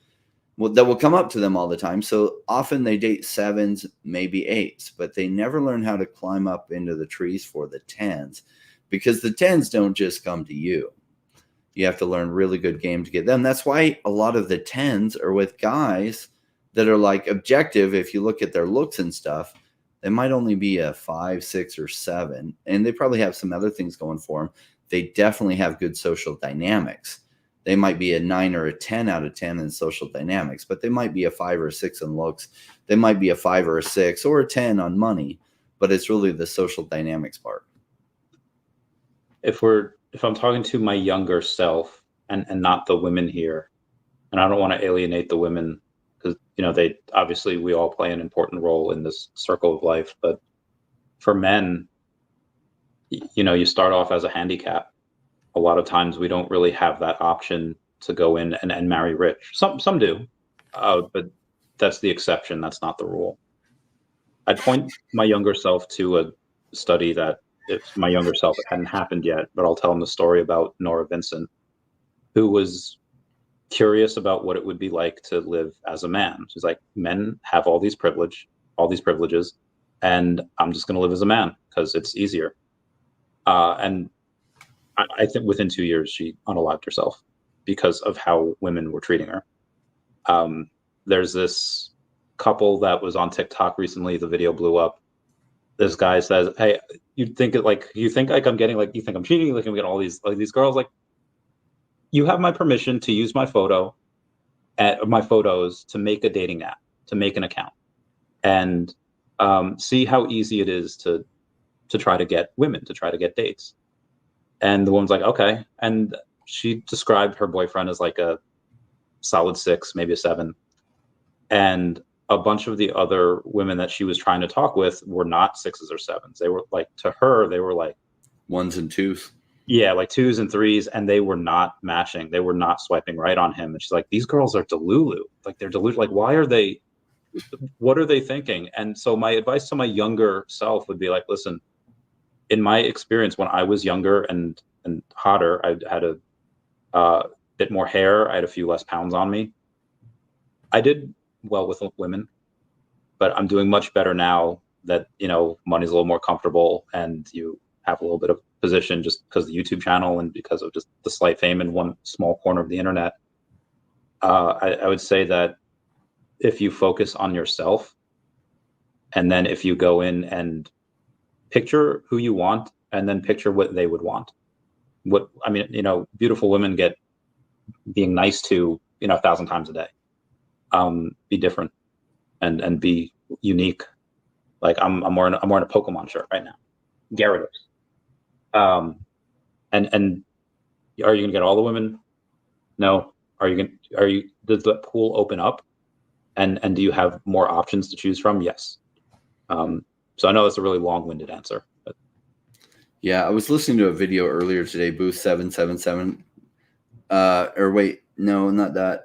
Speaker 2: that will come up to them all the time. So often they date 7s, maybe 8s, but they never learn how to climb up into the trees for the 10s, because the 10s don't just come to you. You have to learn really good game to get them. That's why a lot of the 10s are with guys that are like objective. If you look at their looks and stuff, they might only be a 5, 6, or 7, and they probably have some other things going for them. They definitely have good social dynamics. They might be a 9 or a 10 out of 10 in social dynamics, but they might be a 5 or a 6 in looks. They might be a 5 or a 6 or a 10 on money, but it's really the social dynamics part.
Speaker 1: If I'm talking to my younger self and not the women here, and I don't want to alienate the women, because they obviously, we all play an important role in this circle of life, but for men, you start off as a handicap. A lot of times we don't really have that option to go in and marry rich. Some do, but that's the exception. That's not the rule. I'd point my younger self to a study that, if my younger self, it hadn't happened yet, but I'll tell him the story about Nora Vincent, who was curious about what it would be like to live as a man. She's like, men have all these privileges, and I'm just going to live as a man because it's easier. And I think within 2 years, she unalived herself because of how women were treating her. There's this couple that was on TikTok recently. The video blew up. This guy says, "Hey, you think I'm getting, like, you think I'm cheating? Like, I'm getting all these girls. Like, you have my permission to use my photos to make a dating app, to make an account, and see how easy it is to try to get women, to try to get dates." And the woman's like, okay. And she described her boyfriend as like a solid 6, maybe a 7. And a bunch of the other women that she was trying to talk with were not 6s or 7s. They were like, to her, they were like
Speaker 2: 1s and 2s.
Speaker 1: Yeah, like 2s and 3s, and they were not matching. They were not swiping right on him. And she's like, these girls are delulu. Like, they're delulu. Like, why are they? What are they thinking? And so my advice to my younger self would be like, listen, in my experience, when I was younger and hotter, I had a bit more hair. I had a few less pounds on me. I did well with women, but I'm doing much better now that, money's a little more comfortable and you have a little bit of position just because of the YouTube channel and because of just the slight fame in one small corner of the internet. I would say that if you focus on yourself, and then if you go in and picture who you want, and then picture what they would want. Beautiful women get being nice to, 1,000 times a day. Be different and be unique. Like I'm wearing a Pokemon shirt right now, Gyarados. And are you gonna get all the women? No. Does the pool open up? And do you have more options to choose from? Yes. So I know that's a really long-winded answer. But.
Speaker 2: Yeah, I was listening to a video earlier today, Booth 777. Or wait, no, not that.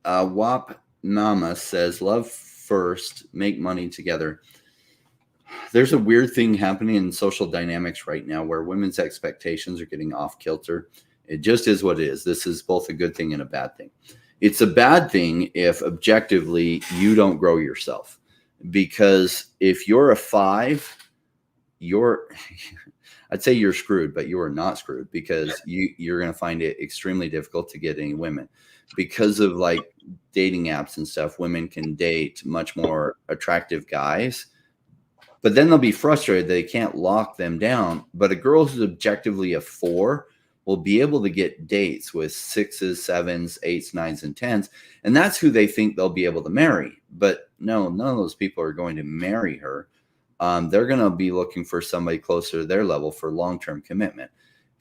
Speaker 2: Wap Mama says, love first, make money together. There's a weird thing happening in social dynamics right now where women's expectations are getting off kilter. It just is what it is. This is both a good thing and a bad thing. It's a bad thing if objectively you don't grow yourself, because if you're a 5, I'd say you're screwed, but you are not screwed, because you're going to find it extremely difficult to get any women because of like dating apps and stuff. Women can date much more attractive guys, but then they'll be frustrated they can't lock them down. But a girl who's objectively a 4 will be able to get dates with 6s, 7s, 8s, 9s, and 10s. And that's who they think they'll be able to marry. But no, none of those people are going to marry her. They're going to be looking for somebody closer to their level for long-term commitment.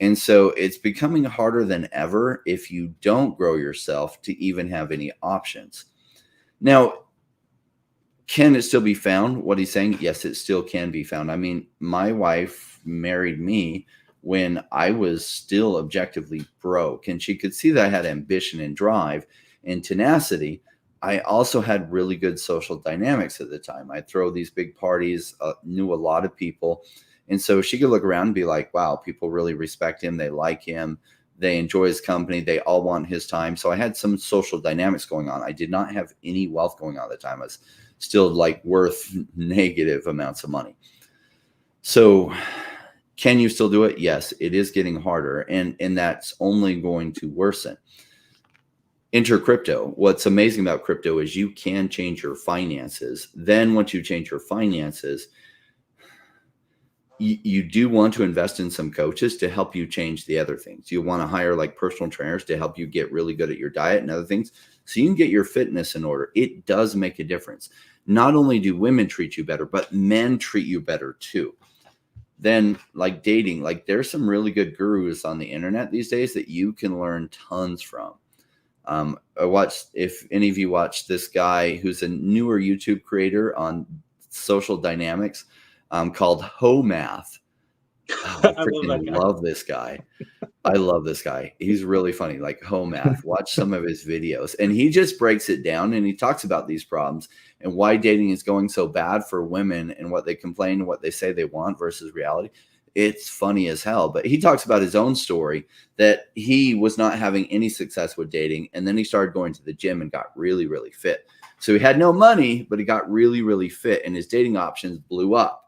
Speaker 2: And so it's becoming harder than ever if you don't grow yourself to even have any options. Now, can it still be found? What he's saying? Yes, it still can be found. I mean, my wife married me when I was still objectively broke, and she could see that I had ambition and drive and tenacity. I also had really good social dynamics at the time. I'd throw these big parties, knew a lot of people. And so she could look around and be like, wow, people really respect him. They like him. They enjoy his company. They all want his time. So I had some social dynamics going on. I did not have any wealth going on at the time. I was still like worth negative amounts of money. So can you still do it? Yes, it is getting harder. And that's only going to worsen. Enter crypto. What's amazing about crypto is you can change your finances. Then once you change your finances, you do want to invest in some coaches to help you change the other things. You want to hire like personal trainers to help you get really good at your diet and other things, so you can get your fitness in order. It does make a difference. Not only do women treat you better, but men treat you better too. Then like dating, like there's some really good gurus on the internet these days that you can learn tons from. I watched, if any of you watch this guy who's a newer YouTube creator on social dynamics, called Homath. Oh, I freaking love this guy. I love this guy. He's really funny, like Homath. Watch some of his videos, and he just breaks it down, and he talks about these problems and why dating is going so bad for women and what they complain and what they say they want versus reality. It's funny as hell. But he talks about his own story that he was not having any success with dating, and then he started going to the gym and got really, really fit. So he had no money, but he got really, really fit, and his dating options blew up.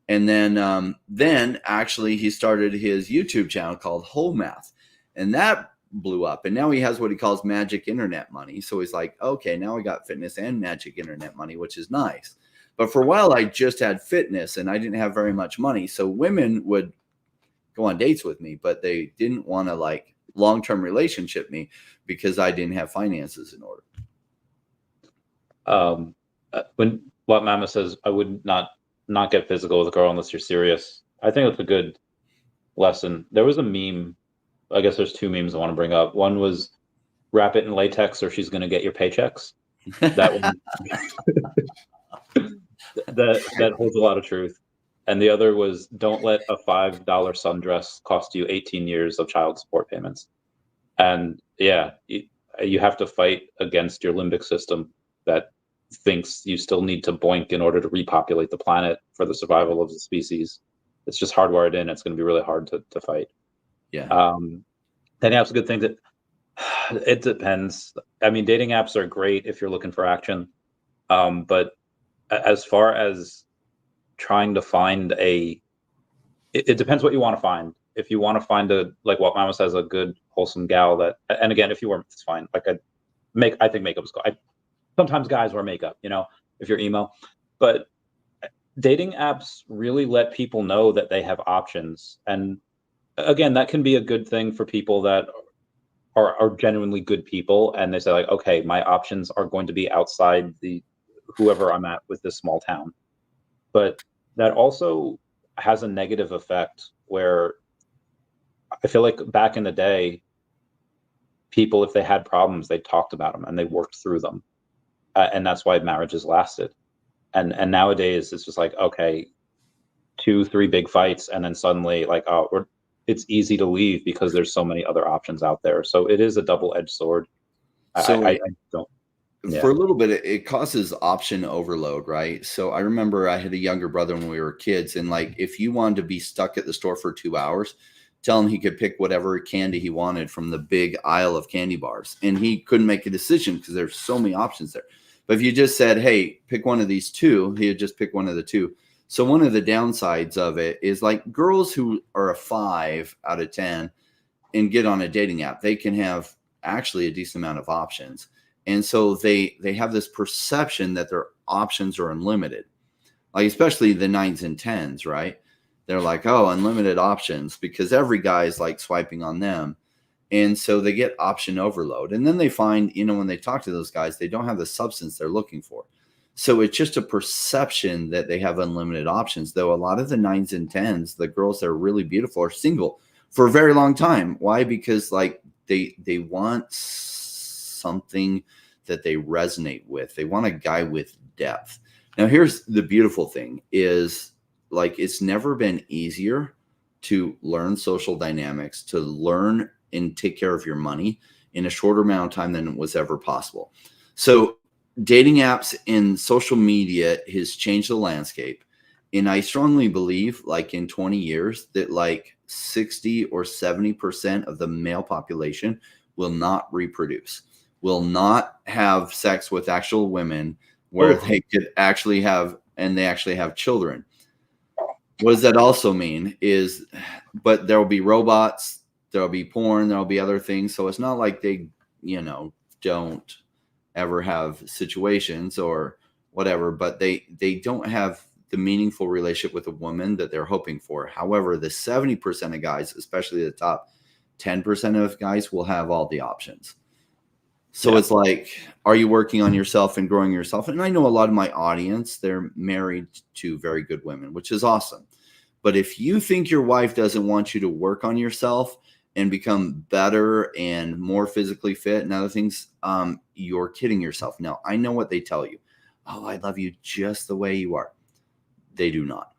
Speaker 2: And then actually he started his YouTube channel called Homath, and that blew up. And now he has what he calls magic internet money. So he's like, okay, now I got fitness and magic internet money, which is nice. But for a while, I just had fitness and I didn't have very much money. So women would go on dates with me, but they didn't want to like long-term relationship me because I didn't have finances in order.
Speaker 1: When what Mama says, I would not get physical with a girl unless you're serious. I think that's a good lesson. There was a meme. I guess there's 2 memes I want to bring up. One was wrap it in latex or she's going to get your paychecks. That one, that holds a lot of truth. and the other was don't let a $5 sundress cost you 18 years of child support payments. And yeah, you have to fight against your limbic system that thinks you still need to boink in order to repopulate the planet for the survival of the species. It's just hardwired in. It's going to be really hard to fight.
Speaker 2: Yeah.
Speaker 1: Dating apps a good thing. It depends. I mean, dating apps are great if you're looking for action. But as far as trying to find it depends what you want to find. If you want to find like what Mama says, a good wholesome gal that, and again, if you wear, it's fine. Like I think makeup is cool. Sometimes guys wear makeup, if you're emo, but dating apps really let people know that they have options. And again, that can be a good thing for people that are genuinely good people. And they say like, okay, my options are going to be outside whoever I'm at with this small town. But that also has a negative effect where I feel like back in the day, people, if they had problems, they talked about them and they worked through them. And that's why marriages lasted. And nowadays it's just like, okay, 2-3 big fights. And then suddenly like, it's easy to leave because there's so many other options out there. So it is a double-edged sword.
Speaker 2: So
Speaker 1: I don't. Yeah.
Speaker 2: For a little bit, it causes option overload, right? So I remember I had a younger brother when we were kids, and like if you wanted to be stuck at the store for 2 hours, tell him he could pick whatever candy he wanted from the big aisle of candy bars, and he couldn't make a decision because there's so many options there. But if you just said, hey, pick one of these two, he would just pick one of the two. So one of the downsides of it is like girls who are a 5 out of 10 and get on a dating app, they can have actually a decent amount of options. And so they have this perception that their options are unlimited, like especially the 9s and 10s, right? They're like, oh, unlimited options because every guy is like swiping on them. And so they get option overload. And then they find, when they talk to those guys, they don't have the substance they're looking for. So it's just a perception that they have unlimited options, though a lot of the 9s and 10s, the girls that are really beautiful are single for a very long time. Why? Because like they want something that they resonate with. They want a guy with depth. Now, here's the beautiful thing is like, it's never been easier to learn social dynamics, to learn and take care of your money in a shorter amount of time than it was ever possible. So dating apps and social media has changed the landscape. And I strongly believe like in 20 years that like 60 or 70% of the male population will not reproduce, will not have sex with actual women where they could actually have, and they actually have children. What does that also mean is, but there will be robots, there'll be porn, there'll be other things. So it's not like they, don't ever have situations or whatever, but they don't have the meaningful relationship with a woman that they're hoping for. However, the 70% of guys, especially the top 10% of guys, will have all the options. So It's like, are you working on yourself and growing yourself? And I know a lot of my audience, they're married to very good women, which is awesome. But if you think your wife doesn't want you to work on yourself and become better and more physically fit and other things, you're kidding yourself. Now, I know what they tell you. Oh, I love you just the way you are. They do not.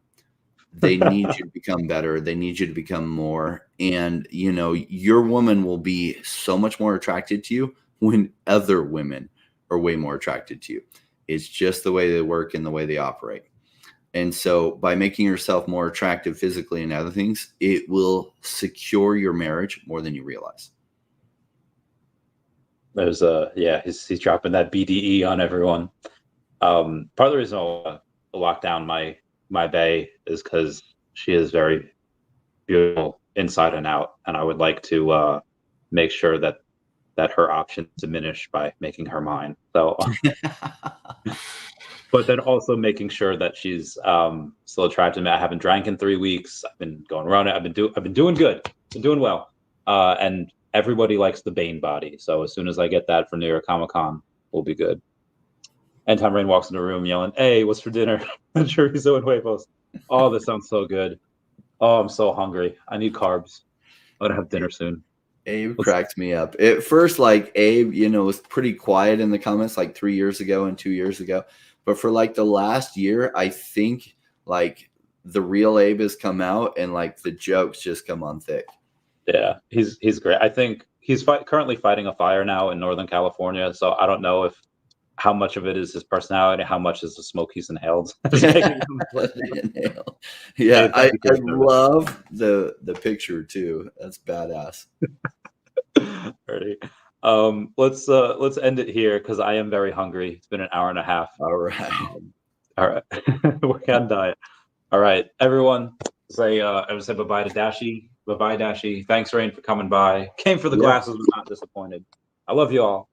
Speaker 2: They need you to become better. They need you to become more. And, your woman will be so much more attracted to you when other women are way more attracted to you. It's just the way they work and the way they operate. And so by making yourself more attractive physically and other things, it will secure your marriage more than you realize.
Speaker 1: There's he's dropping that BDE on everyone. Part of the reason I'll lock down my bae is because she is very beautiful inside and out. And I would like to make sure that her options diminish by making her mine. So, but then also making sure that she's still attracted to me. I haven't drank in 3 weeks. I've been going around it. I've been doing good. Been doing well. And everybody likes the Bane body. So as soon as I get that for New York Comic Con, we'll be good. And Tom Rain walks in the room yelling, "Hey, what's for dinner?" Chorizo and huevos. Oh, this sounds so good. Oh, I'm so hungry. I need carbs. I'm gonna have dinner soon.
Speaker 2: Abe cracks me up. At first, like Abe, was pretty quiet in the comments like 3 years ago and 2 years ago. But for like the last year, I think like the real Abe has come out, and like the jokes just come on thick.
Speaker 1: Yeah, he's great. I think he's currently fighting a fire now in Northern California, so I don't know if how much of it is his personality, how much is the smoke he's inhaled.
Speaker 2: Yeah, I love the picture too. That's badass.
Speaker 1: Alrighty. Let's end it here because I am very hungry. It's been an hour and a half.
Speaker 2: All right.
Speaker 1: All right. We're on diet. All right, everyone. I would say bye-bye to Dashi. Bye-bye, Dashi. Thanks, Rain, for coming by. Came for the glasses, was not disappointed. I love you all.